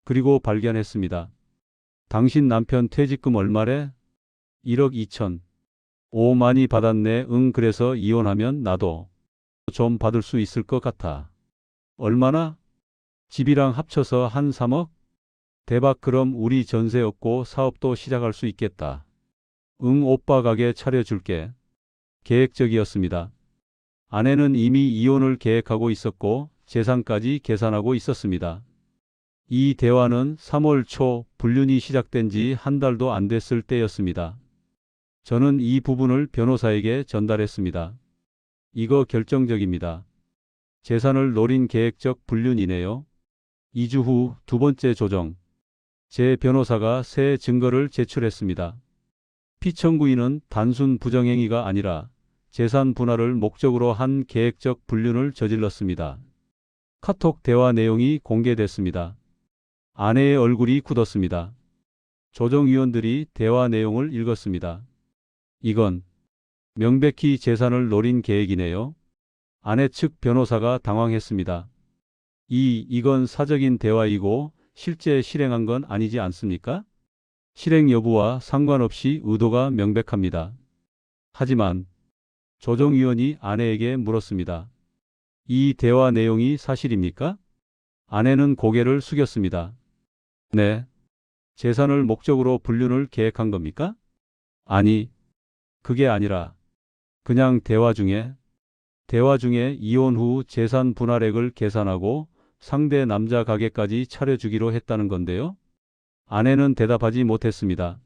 그리고 발견했습니다. 당신 남편 퇴직금 얼마래? 1억 2천. 오, 많이 받았네. 응, 그래서 이혼하면 나도 좀 받을 수 있을 것 같아. 얼마나? 집이랑 합쳐서 한 3억? 대박. 그럼 우리 전세 없고 사업도 시작할 수 있겠다. 응, 오빠 가게 차려줄게. 계획적이었습니다. 아내는 이미 이혼을 계획하고 있었고 재산까지 계산하고 있었습니다. 이 대화는 3월 초 불륜이 시작된 지 한 달도 안 됐을 때였습니다. 저는 이 부분을 변호사에게 전달했습니다. 이거 결정적입니다. 재산을 노린 계획적 불륜이네요. 2주 후 두 번째 조정. 제 변호사가 새 증거를 제출했습니다. 피청구인은 단순 부정행위가 아니라 재산 분할을 목적으로 한 계획적 불륜을 저질렀습니다. 카톡 대화 내용이 공개됐습니다. 아내의 얼굴이 굳었습니다. 조정위원들이 대화 내용을 읽었습니다. 이건 명백히 재산을 노린 계획이네요. 아내 측 변호사가 당황했습니다. 이건 사적인 대화이고 실제 실행한 건 아니지 않습니까? 실행 여부와 상관없이 의도가 명백합니다. 하지만 조정위원이 아내에게 물었습니다. 이 대화 내용이 사실입니까? 아내는 고개를 숙였습니다. 네. 재산을 목적으로 불륜을 계획한 겁니까? 아니, 그게 아니라 그냥 대화 중에 이혼 후 재산 분할액을 계산하고 상대 남자 가게까지 차려주기로 했다는 건데요. 아내는 대답하지 못했습니다.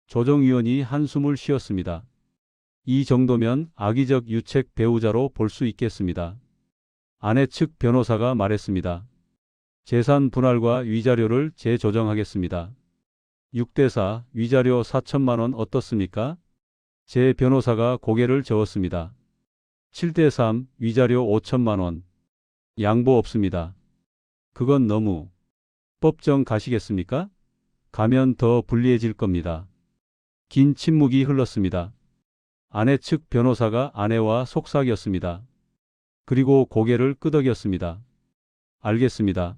조정위원이 한숨을 쉬었습니다. 이 정도면 악의적 유책 배우자로 볼 수 있겠습니다. 아내 측 변호사가 말했습니다. 재산 분할과 위자료를 재조정하겠습니다. 6대4 위자료 4천만 원 어떻습니까? 제 변호사가 고개를 저었습니다. 7대3 위자료 5천만 원. 양보 없습니다. 그건 너무. 법정 가시겠습니까? 가면 더 불리해질 겁니다. 긴 침묵이 흘렀습니다. 아내 측 변호사가 아내와 속삭였습니다. 그리고 고개를 끄덕였습니다. 알겠습니다.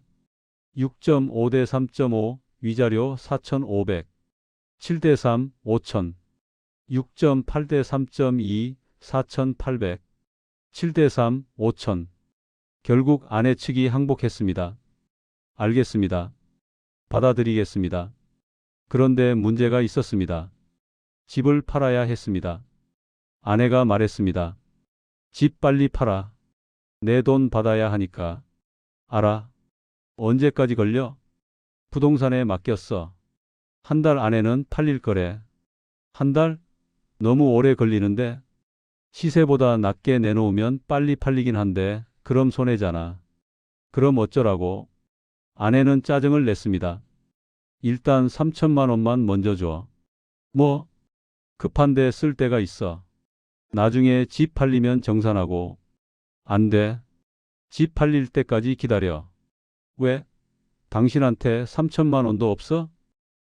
6.5대 3.5 위자료 4,500. 7대3 5,000. 6.8대 3.2 4,800. 7대3 5,000. 결국 아내 측이 항복했습니다. 알겠습니다. 받아들이겠습니다. 그런데 문제가 있었습니다. 집을 팔아야 했습니다. 아내가 말했습니다. 집 빨리 팔아. 내 돈 받아야 하니까. 알아. 언제까지 걸려? 부동산에 맡겼어. 한 달 안에는 팔릴 거래. 한 달? 너무 오래 걸리는데? 시세보다 낮게 내놓으면 빨리 팔리긴 한데 그럼 손해잖아. 그럼 어쩌라고? 아내는 짜증을 냈습니다. 일단 3천만 원만 먼저 줘. 뭐? 급한데 쓸 데가 있어. 나중에 집 팔리면 정산하고. 안 돼. 집 팔릴 때까지 기다려. 왜? 당신한테 3천만 원도 없어?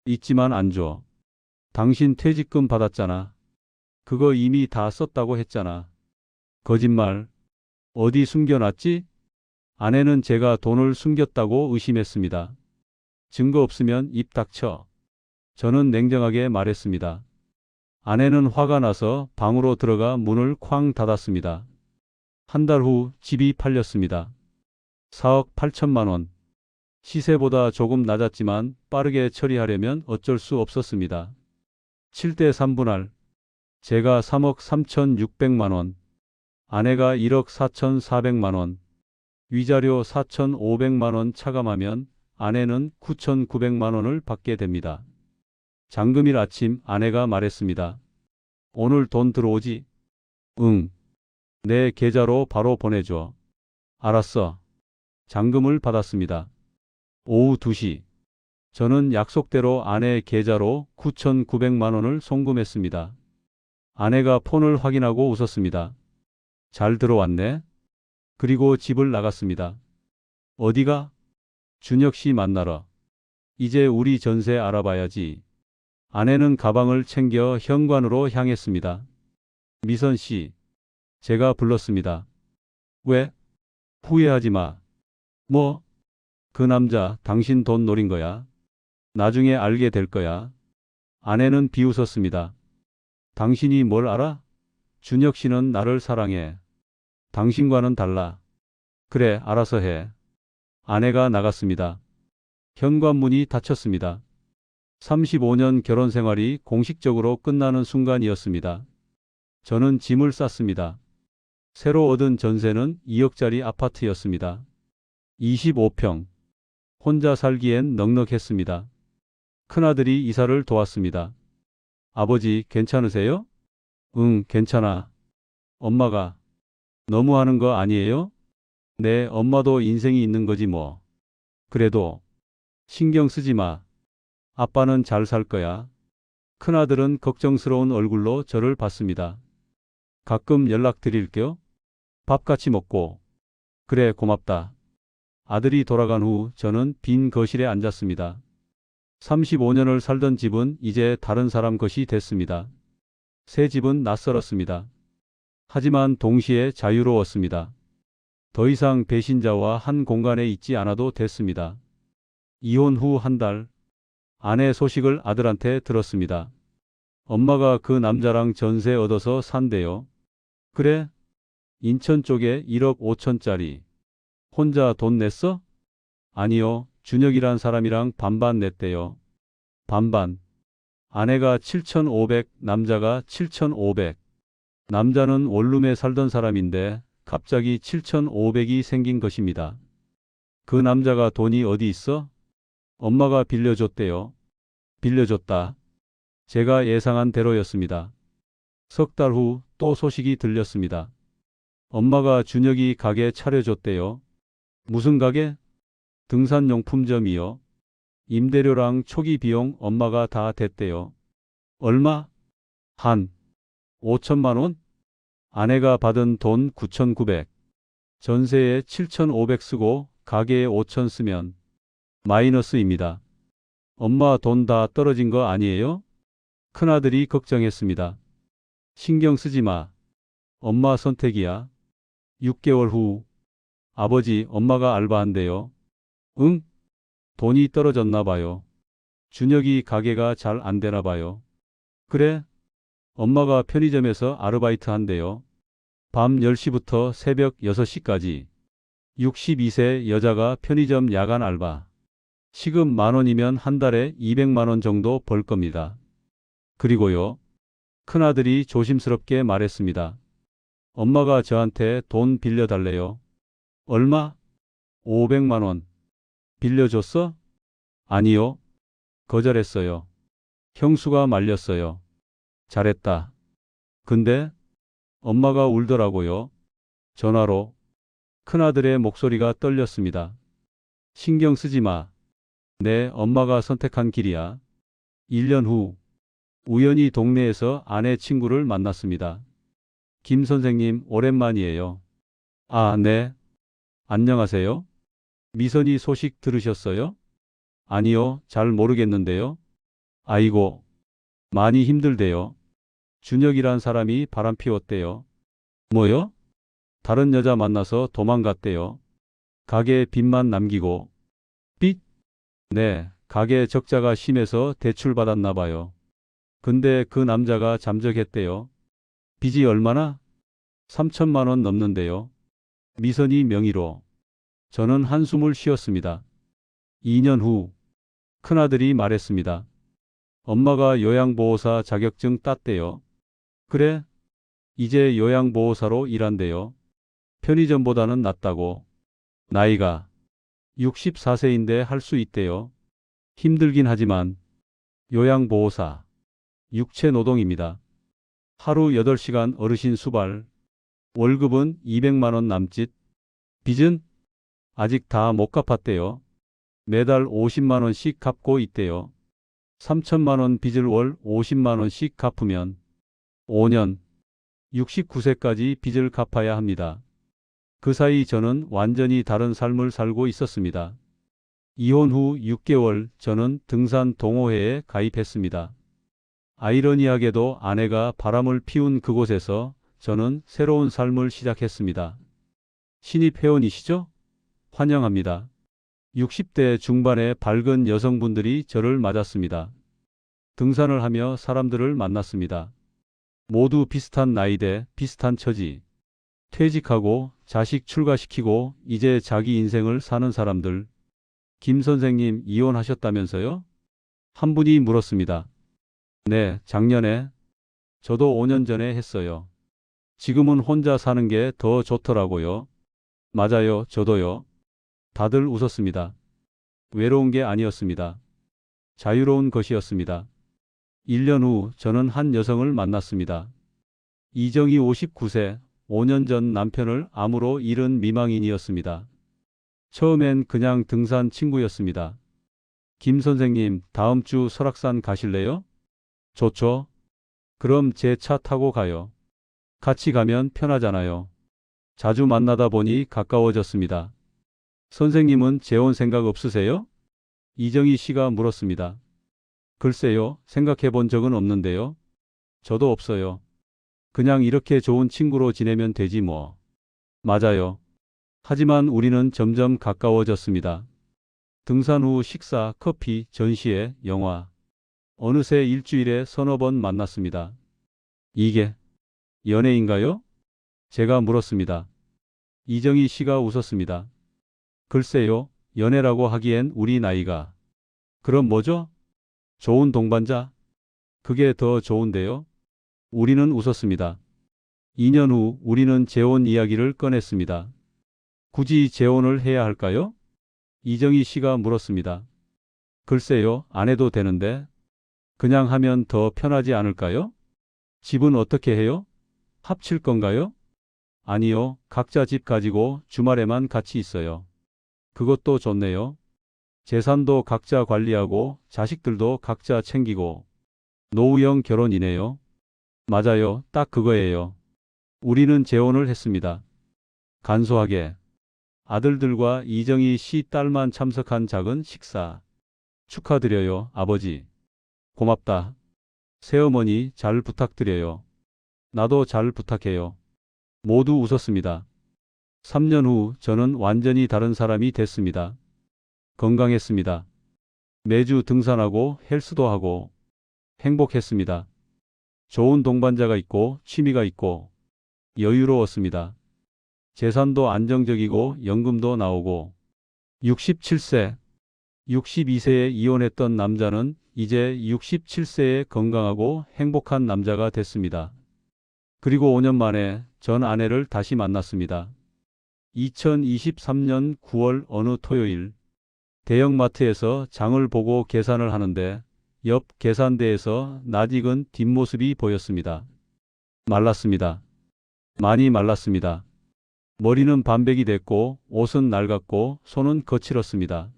있지만 안 줘. 당신 퇴직금 받았잖아. 그거 이미 다 썼다고 했잖아. 거짓말. 어디 숨겨놨지? 아내는 제가 돈을 숨겼다고 의심했습니다. 증거 없으면 입 닥쳐. 저는 냉정하게 말했습니다. 아내는 화가 나서 방으로 들어가 문을 쾅 닫았습니다. 한 달 후 집이 팔렸습니다. 4억 8천만 원. 시세보다 조금 낮았지만 빠르게 처리하려면 어쩔 수 없었습니다. 7대 3분할. 제가 3억 3,600만 원. 아내가 1억 4,400만 원. 위자료 4,500만 원 차감하면 아내는 9,900만 원을 받게 됩니다. 잔금일 아침 아내가 말했습니다. 오늘 돈 들어오지? 응. 내 계좌로 바로 보내줘. 알았어. 잔금을 받았습니다. 오후 2시. 저는 약속대로 아내 계좌로 9,900만 원을 송금했습니다. 아내가 폰을 확인하고 웃었습니다. 잘 들어왔네. 그리고 집을 나갔습니다. 어디가? 준혁 씨 만나러. 이제 우리 전세 알아봐야지. 아내는 가방을 챙겨 현관으로 향했습니다. 미선 씨, 제가 불렀습니다. 왜? 후회하지 마. 뭐? 그 남자 당신 돈 노린 거야. 나중에 알게 될 거야. 아내는 비웃었습니다. 당신이 뭘 알아? 준혁 씨는 나를 사랑해. 당신과는 달라. 그래, 알아서 해. 아내가 나갔습니다. 현관문이 닫혔습니다. 35년 결혼 생활이 공식적으로 끝나는 순간이었습니다. 저는 짐을 쌌습니다. 새로 얻은 전세는 2억짜리 아파트였습니다. 25평. 혼자 살기엔 넉넉했습니다. 큰아들이 이사를 도왔습니다. 아버지, 괜찮으세요? 응, 괜찮아. 엄마가. 너무하는 거 아니에요? 네, 엄마도 인생이 있는 거지 뭐. 그래도 신경 쓰지 마. 아빠는 잘 살 거야. 큰아들은 걱정스러운 얼굴로 저를 봤습니다. 가끔 연락드릴게요. 밥 같이 먹고. 그래, 고맙다. 아들이 돌아간 후 저는 빈 거실에 앉았습니다. 35년을 살던 집은 이제 다른 사람 것이 됐습니다. 새 집은 낯설었습니다. 하지만 동시에 자유로웠습니다. 더 이상 배신자와 한 공간에 있지 않아도 됐습니다. 이혼 후 한 달, 아내 소식을 아들한테 들었습니다. 엄마가 그 남자랑 전세 얻어서 산대요. 그래? 인천 쪽에 1억 5천짜리. 혼자 돈 냈어? 아니요. 준혁이란 사람이랑 반반 냈대요. 반반. 아내가 7,500, 남자가 7,500. 남자는 원룸에 살던 사람인데 갑자기 7,500이 생긴 것입니다. 그 남자가 돈이 어디 있어? 엄마가 빌려줬대요. 빌려줬다. 제가 예상한 대로였습니다. 석 달 후 또 소식이 들렸습니다. 엄마가 준혁이 가게 차려줬대요. 무슨 가게? 등산용품점이요. 임대료랑 초기 비용 엄마가 다 댔대요. 얼마? 한 5천만 원? 아내가 받은 돈 9,900. 전세에 7,500 쓰고 가게에 5천 쓰면 마이너스입니다. 엄마 돈 다 떨어진 거 아니에요? 큰아들이 걱정했습니다. 신경 쓰지 마. 엄마 선택이야. 6개월 후. 아버지, 엄마가 알바한대요. 응? 돈이 떨어졌나 봐요. 준혁이 가게가 잘 안 되나 봐요. 그래? 엄마가 편의점에서 아르바이트 한대요. 밤 10시부터 새벽 6시까지. 62세 여자가 편의점 야간 알바. 시급 10,000원이면 한 달에 200만 원 정도 벌 겁니다. 그리고요. 큰아들이 조심스럽게 말했습니다. 엄마가 저한테 돈 빌려달래요. 얼마? 500만 원. 빌려줬어? 아니요. 거절했어요. 형수가 말렸어요. 잘했다. 근데 엄마가 울더라고요. 전화로. 큰아들의 목소리가 떨렸습니다. 신경 쓰지 마. 내 엄마가 선택한 길이야. 1년 후. 우연히 동네에서 아내 친구를 만났습니다. 김 선생님, 오랜만이에요. 아, 네. 안녕하세요. 미선이 소식 들으셨어요? 아니요, 잘 모르겠는데요. 아이고, 많이 힘들대요. 준혁이란 사람이 바람 피웠대요. 뭐요? 다른 여자 만나서 도망갔대요. 가게에 빚만 남기고. 빚? 네, 가게 적자가 심해서 대출받았나 봐요. 근데 그 남자가 잠적했대요. 빚이 얼마나? 3천만 원 넘는데요. 미선이 명의로. 저는 한숨을 쉬었습니다. 2년 후. 큰아들이 말했습니다. 엄마가 요양보호사 자격증 땄대요. 그래? 이제 요양보호사로 일한대요. 편의점보다는 낫다고. 나이가 64세인데 할 수 있대요. 힘들긴 하지만 요양보호사. 육체노동입니다. 하루 8시간 어르신 수발. 월급은 200만 원 남짓. 빚은 아직 다 못 갚았대요. 매달 50만 원씩 갚고 있대요. 3천만 원 빚을 월 50만 원씩 갚으면 5년, 69세까지 빚을 갚아야 합니다. 그 사이 저는 완전히 다른 삶을 살고 있었습니다. 이혼 후 6개월 저는 등산 동호회에 가입했습니다. 아이러니하게도 아내가 바람을 피운 그곳에서 저는 새로운 삶을 시작했습니다. 신입 회원이시죠? 환영합니다. 60대 중반의 밝은 여성분들이 저를 맞았습니다. 등산을 하며 사람들을 만났습니다. 모두 비슷한 나이대, 비슷한 처지. 퇴직하고 자식 출가시키고 이제 자기 인생을 사는 사람들. 김 선생님 이혼하셨다면서요? 한 분이 물었습니다. 네, 작년에. 저도 5년 전에 했어요. 지금은 혼자 사는 게 더 좋더라고요. 맞아요, 저도요. 다들 웃었습니다. 외로운 게 아니었습니다. 자유로운 것이었습니다. 1년 후 저는 한 여성을 만났습니다. 이정희 59세, 5년 전 남편을 암으로 잃은 미망인이었습니다. 처음엔 그냥 등산 친구였습니다. 김 선생님, 다음 주 설악산 가실래요? 좋죠. 그럼 제 차 타고 가요. 같이 가면 편하잖아요. 자주 만나다 보니 가까워졌습니다. 선생님은 재혼 생각 없으세요? 이정희 씨가 물었습니다. 글쎄요, 생각해 본 적은 없는데요. 저도 없어요. 그냥 이렇게 좋은 친구로 지내면 되지 뭐. 맞아요. 하지만 우리는 점점 가까워졌습니다. 등산 후 식사, 커피, 전시회, 영화. 어느새 일주일에 서너 번 만났습니다. 이게 연애인가요? 제가 물었습니다. 이정희 씨가 웃었습니다. 글쎄요, 연애라고 하기엔 우리 나이가. 그럼 뭐죠? 좋은 동반자? 그게 더 좋은데요? 우리는 웃었습니다. 2년 후 우리는 재혼 이야기를 꺼냈습니다. 굳이 재혼을 해야 할까요? 이정희 씨가 물었습니다. 글쎄요, 안 해도 되는데. 그냥 하면 더 편하지 않을까요? 집은 어떻게 해요? 합칠 건가요? 아니요, 각자 집 가지고 주말에만 같이 있어요. 그것도 좋네요. 재산도 각자 관리하고 자식들도 각자 챙기고. 노후형 결혼이네요. 맞아요, 딱 그거예요. 우리는 재혼을 했습니다. 간소하게. 아들들과 이정희 씨 딸만 참석한 작은 식사. 축하드려요, 아버지. 고맙다. 새어머니 잘 부탁드려요. 나도 잘 부탁해요. 모두 웃었습니다. 3년 후 저는 완전히 다른 사람이 됐습니다. 건강했습니다. 매주 등산하고 헬스도 하고 행복했습니다. 좋은 동반자가 있고 취미가 있고 여유로웠습니다. 재산도 안정적이고 연금도 나오고 67세, 62세에 이혼했던 남자는 이제 67세에 건강하고 행복한 남자가 됐습니다. 그리고 5년 만에 전 아내를 다시 만났습니다. 2023년 9월 어느 토요일 대형마트에서 장을 보고 계산을 하는데 옆 계산대에서 낯익은 뒷모습이 보였습니다. 말랐습니다. 많이 말랐습니다. 머리는 반백이 됐고 옷은 낡았고 손은 거칠었습니다.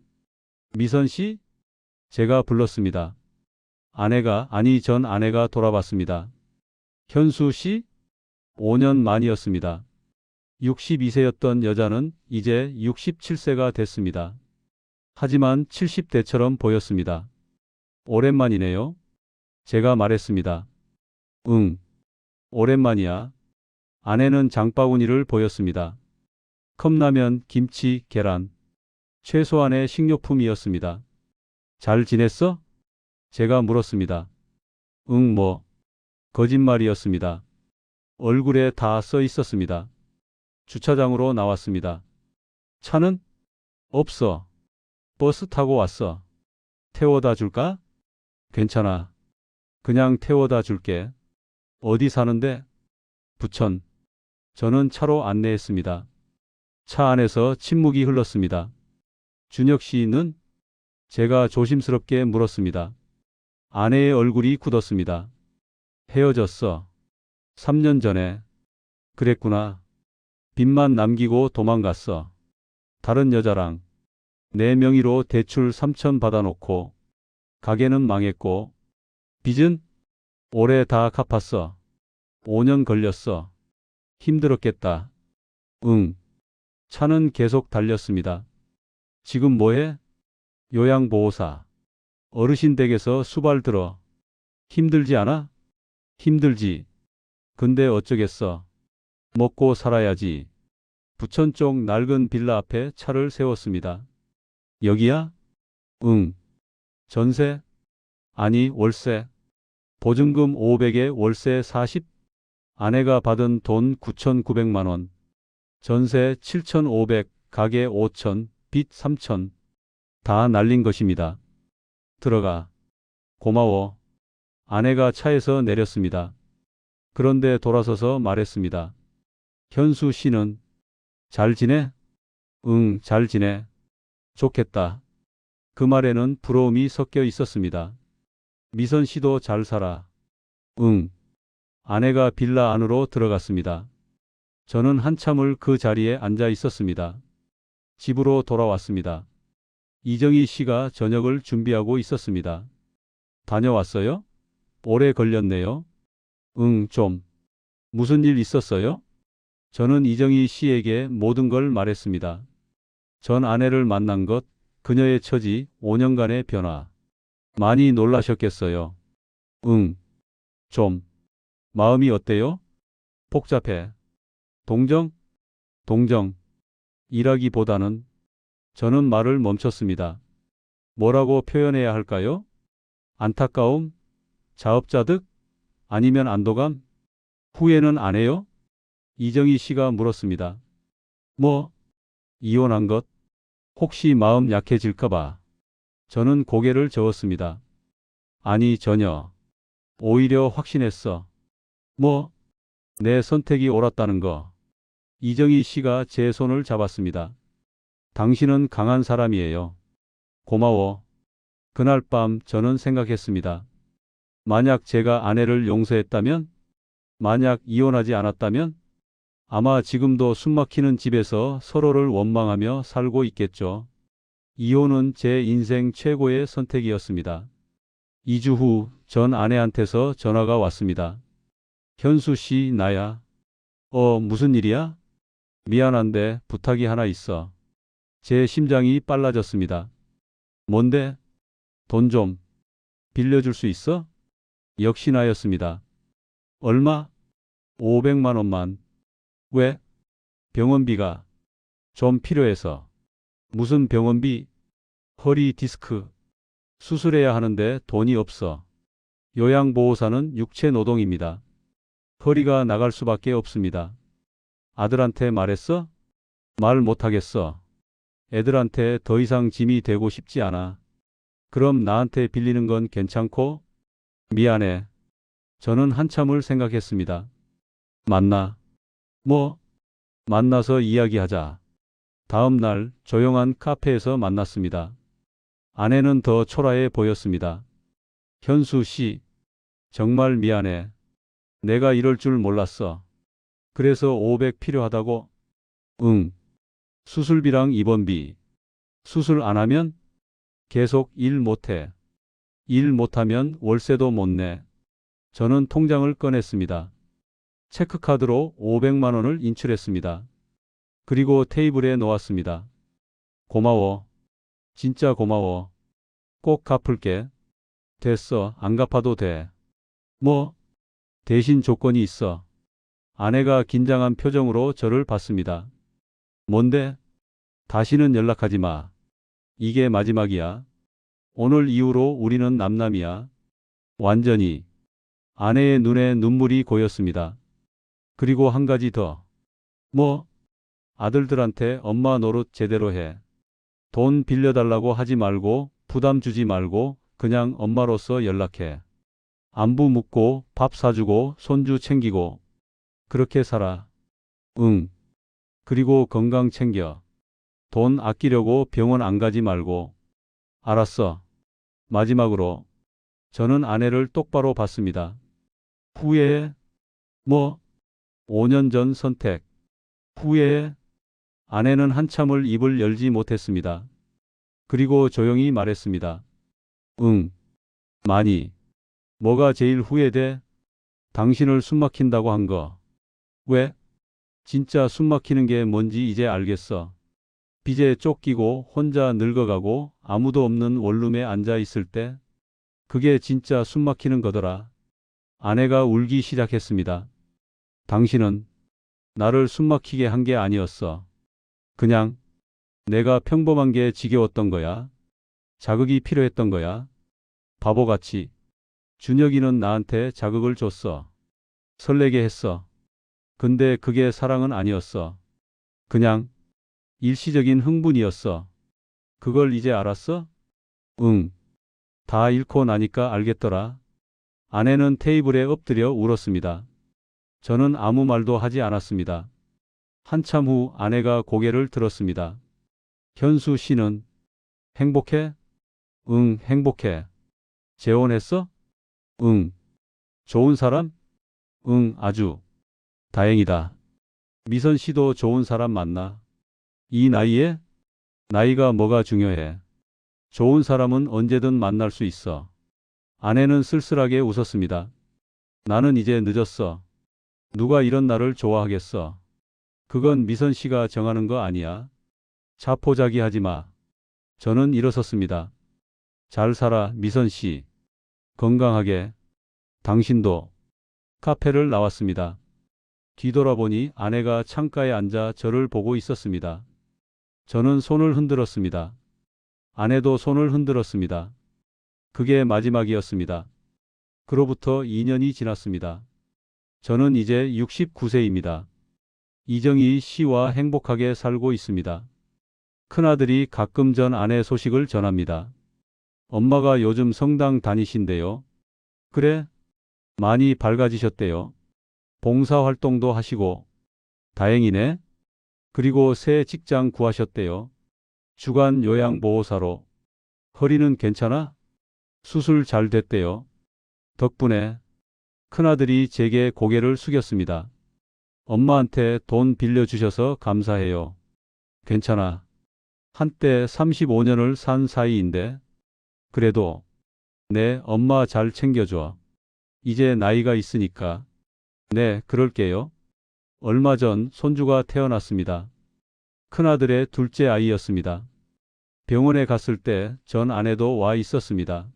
미선 씨? 제가 불렀습니다. 전 아내가 돌아봤습니다. 현수 씨? 5년 만이었습니다. 62세였던 여자는 이제 67세가 됐습니다. 하지만 70대처럼 보였습니다. 오랜만이네요. 제가 말했습니다. 응. 오랜만이야. 아내는 장바구니를 보였습니다. 컵라면, 김치, 계란. 최소한의 식료품이었습니다. 잘 지냈어? 제가 물었습니다. 응, 뭐. 거짓말이었습니다. 얼굴에 다 써 있었습니다. 주차장으로 나왔습니다. 차는? 없어. 버스 타고 왔어. 태워다 줄까? 괜찮아. 그냥 태워다 줄게. 어디 사는데? 부천. 저는 차로 안내했습니다. 차 안에서 침묵이 흘렀습니다. 준혁 씨는? 제가 조심스럽게 물었습니다. 아내의 얼굴이 굳었습니다. 헤어졌어. 3년 전에. 그랬구나. 빚만 남기고 도망갔어. 다른 여자랑. 내 명의로 대출 3천 받아놓고 가게는 망했고 빚은 올해 다 갚았어. 5년 걸렸어. 힘들었겠다. 응. 차는 계속 달렸습니다. 지금 뭐해? 요양보호사. 어르신 댁에서 수발 들어. 힘들지 않아? 힘들지. 근데 어쩌겠어. 먹고 살아야지. 부천 쪽 낡은 빌라 앞에 차를 세웠습니다. 여기야? 응. 전세? 아니, 월세. 보증금 500에 월세 40? 아내가 받은 돈 9,900만 원. 전세 7,500, 가게 5,000, 빚 3,000. 다 날린 것입니다. 들어가. 고마워. 아내가 차에서 내렸습니다. 그런데 돌아서서 말했습니다. 현수 씨는 잘 지내? 응, 잘 지내. 좋겠다. 그 말에는 부러움이 섞여 있었습니다. 미선 씨도 잘 살아. 응. 아내가 빌라 안으로 들어갔습니다. 저는 한참을 그 자리에 앉아 있었습니다. 집으로 돌아왔습니다. 이정희 씨가 저녁을 준비하고 있었습니다. 다녀왔어요? 오래 걸렸네요. 응, 좀. 무슨 일 있었어요? 저는 이정희 씨에게 모든 걸 말했습니다. 전 아내를 만난 것, 그녀의 처지, 5년간의 변화. 많이 놀라셨겠어요. 응, 좀. 마음이 어때요? 복잡해. 동정? 동정. 일하기보다는 저는 말을 멈췄습니다. 뭐라고 표현해야 할까요? 안타까움? 자업자득? 아니면 안도감? 후회는 안 해요? 이정희 씨가 물었습니다. 뭐? 이혼한 것? 혹시 마음 약해질까봐. 저는 고개를 저었습니다. 아니, 전혀. 오히려 확신했어. 뭐? 내 선택이 옳았다는 거. 이정희 씨가 제 손을 잡았습니다. 당신은 강한 사람이에요. 고마워. 그날 밤 저는 생각했습니다. 만약 제가 아내를 용서했다면? 만약 이혼하지 않았다면? 아마 지금도 숨막히는 집에서 서로를 원망하며 살고 있겠죠. 이혼은 제 인생 최고의 선택이었습니다. 2주 후 전 아내한테서 전화가 왔습니다. 현수 씨, 나야. 무슨 일이야? 미안한데 부탁이 하나 있어. 제 심장이 빨라졌습니다. 뭔데? 돈 좀 빌려줄 수 있어? 역시 나였습니다. 얼마? 500만 원만. 왜? 병원비가 좀 필요해서. 무슨 병원비? 허리 디스크. 수술해야 하는데 돈이 없어. 요양보호사는 육체 노동입니다. 허리가 나갈 수밖에 없습니다. 아들한테 말했어? 말 못하겠어. 애들한테 더 이상 짐이 되고 싶지 않아. 그럼 나한테 빌리는 건 괜찮고? 미안해. 저는 한참을 생각했습니다. 만나. 뭐? 만나서 이야기하자. 다음 날 조용한 카페에서 만났습니다. 아내는 더 초라해 보였습니다. 현수 씨, 정말 미안해. 내가 이럴 줄 몰랐어. 그래서 500 필요하다고? 응. 수술비랑 입원비. 수술 안 하면? 계속 일 못해. 일 못하면 월세도 못 내. 저는 통장을 꺼냈습니다. 체크카드로 500만 원을 인출했습니다. 그리고 테이블에 놓았습니다. 고마워. 진짜 고마워. 꼭 갚을게. 됐어. 안 갚아도 돼. 뭐? 대신 조건이 있어. 아내가 긴장한 표정으로 저를 봤습니다. 뭔데? 다시는 연락하지 마. 이게 마지막이야. 오늘 이후로 우리는 남남이야. 완전히. 아내의 눈에 눈물이 고였습니다. 그리고 한 가지 더. 뭐? 아들들한테 엄마 노릇 제대로 해. 돈 빌려달라고 하지 말고 부담 주지 말고 그냥 엄마로서 연락해. 안부 묻고 밥 사주고 손주 챙기고 그렇게 살아. 응. 그리고 건강 챙겨. 돈 아끼려고 병원 안 가지 말고. 알았어. 마지막으로 저는 아내를 똑바로 봤습니다. 후회해? 뭐? 5년 전 선택. 후회해? 아내는 한참을 입을 열지 못했습니다. 그리고 조용히 말했습니다. 응, 많이. 뭐가 제일 후회돼? 당신을 숨막힌다고 한 거. 왜? 진짜 숨막히는 게 뭔지 이제 알겠어. 빚에 쫓기고 혼자 늙어가고 아무도 없는 원룸에 앉아 있을 때 그게 진짜 숨막히는 거더라. 아내가 울기 시작했습니다. 당신은 나를 숨막히게 한 게 아니었어. 그냥 내가 평범한 게 지겨웠던 거야. 자극이 필요했던 거야. 바보같이. 준혁이는 나한테 자극을 줬어. 설레게 했어. 근데 그게 사랑은 아니었어. 그냥 일시적인 흥분이었어. 그걸 이제 알았어? 응. 다 잃고 나니까 알겠더라. 아내는 테이블에 엎드려 울었습니다. 저는 아무 말도 하지 않았습니다. 한참 후 아내가 고개를 들었습니다. 현수 씨는 행복해? 응, 행복해. 재혼했어? 응. 좋은 사람? 응, 아주. 다행이다. 미선 씨도 좋은 사람 맞나? 이 나이에? 나이가 뭐가 중요해. 좋은 사람은 언제든 만날 수 있어. 아내는 쓸쓸하게 웃었습니다. 나는 이제 늦었어. 누가 이런 나를 좋아하겠어. 그건 미선 씨가 정하는 거 아니야. 자포자기하지 마. 저는 일어섰습니다. 잘 살아, 미선 씨. 건강하게. 당신도. 카페를 나왔습니다. 뒤돌아보니 아내가 창가에 앉아 저를 보고 있었습니다. 저는 손을 흔들었습니다. 아내도 손을 흔들었습니다. 그게 마지막이었습니다. 그로부터 2년이 지났습니다. 저는 이제 69세입니다. 이정희 씨와 행복하게 살고 있습니다. 큰아들이 가끔 전 아내 소식을 전합니다. 엄마가 요즘 성당 다니신대요. 그래? 많이 밝아지셨대요. 봉사활동도 하시고. 다행이네. 그리고 새 직장 구하셨대요. 주간 요양보호사로. 허리는 괜찮아? 수술 잘 됐대요. 덕분에. 큰아들이 제게 고개를 숙였습니다. 엄마한테 돈 빌려주셔서 감사해요. 괜찮아. 한때 35년을 산 사이인데. 그래도 네, 엄마 잘 챙겨줘. 이제 나이가 있으니까. 네, 그럴게요. 얼마 전 손주가 태어났습니다. 큰아들의 둘째 아이였습니다. 병원에 갔을 때 전 아내도 와 있었습니다.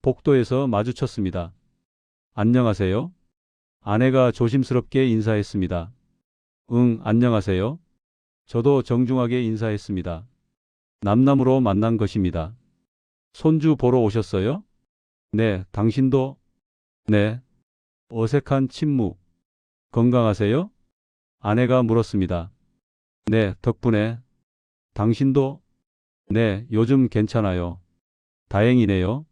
복도에서 마주쳤습니다. 안녕하세요. 아내가 조심스럽게 인사했습니다. 응, 안녕하세요. 저도 정중하게 인사했습니다. 남남으로 만난 것입니다. 손주 보러 오셨어요? 네, 당신도? 네. 어색한 침묵. 건강하세요? 아내가 물었습니다. 네, 덕분에. 당신도? 네, 요즘 괜찮아요. 다행이네요.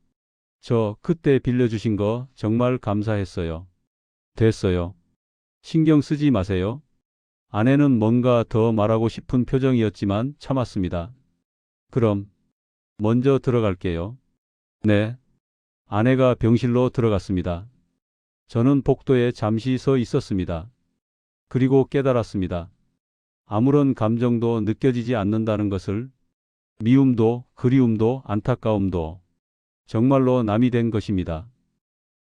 저 그때 빌려주신 거 정말 감사했어요. 됐어요. 신경 쓰지 마세요. 아내는 뭔가 더 말하고 싶은 표정이었지만 참았습니다. 그럼 먼저 들어갈게요. 네. 아내가 병실로 들어갔습니다. 저는 복도에 잠시 서 있었습니다. 그리고 깨달았습니다. 아무런 감정도 느껴지지 않는다는 것을. 미움도, 그리움도, 안타까움도. 정말로 남이 된 것입니다.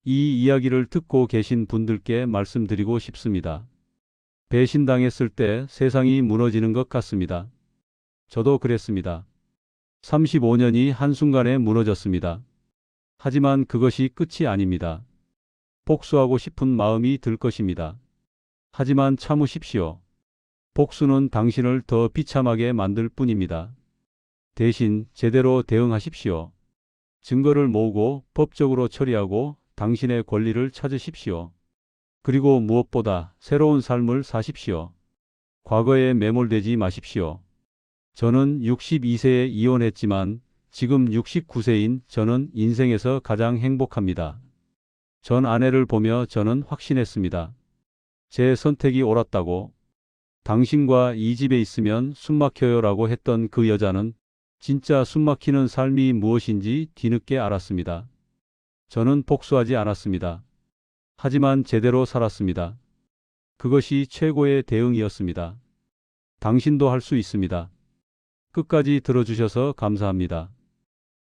이 이야기를 듣고 계신 분들께 말씀드리고 싶습니다. 배신당했을 때 세상이 무너지는 것 같습니다. 저도 그랬습니다. 35년이 한순간에 무너졌습니다. 하지만 그것이 끝이 아닙니다. 복수하고 싶은 마음이 들 것입니다. 하지만 참으십시오. 복수는 당신을 더 비참하게 만들 뿐입니다. 대신 제대로 대응하십시오. 증거를 모으고 법적으로 처리하고 당신의 권리를 찾으십시오. 그리고 무엇보다 새로운 삶을 사십시오. 과거에 매몰되지 마십시오. 저는 62세에 이혼했지만 지금 69세인 저는 인생에서 가장 행복합니다. 전 아내를 보며 저는 확신했습니다. 제 선택이 옳았다고. 당신과 이 집에 있으면 숨막혀요라고 했던 그 여자는 진짜 숨막히는 삶이 무엇인지 뒤늦게 알았습니다. 저는 복수하지 않았습니다. 하지만 제대로 살았습니다. 그것이 최고의 대응이었습니다. 당신도 할 수 있습니다. 끝까지 들어주셔서 감사합니다.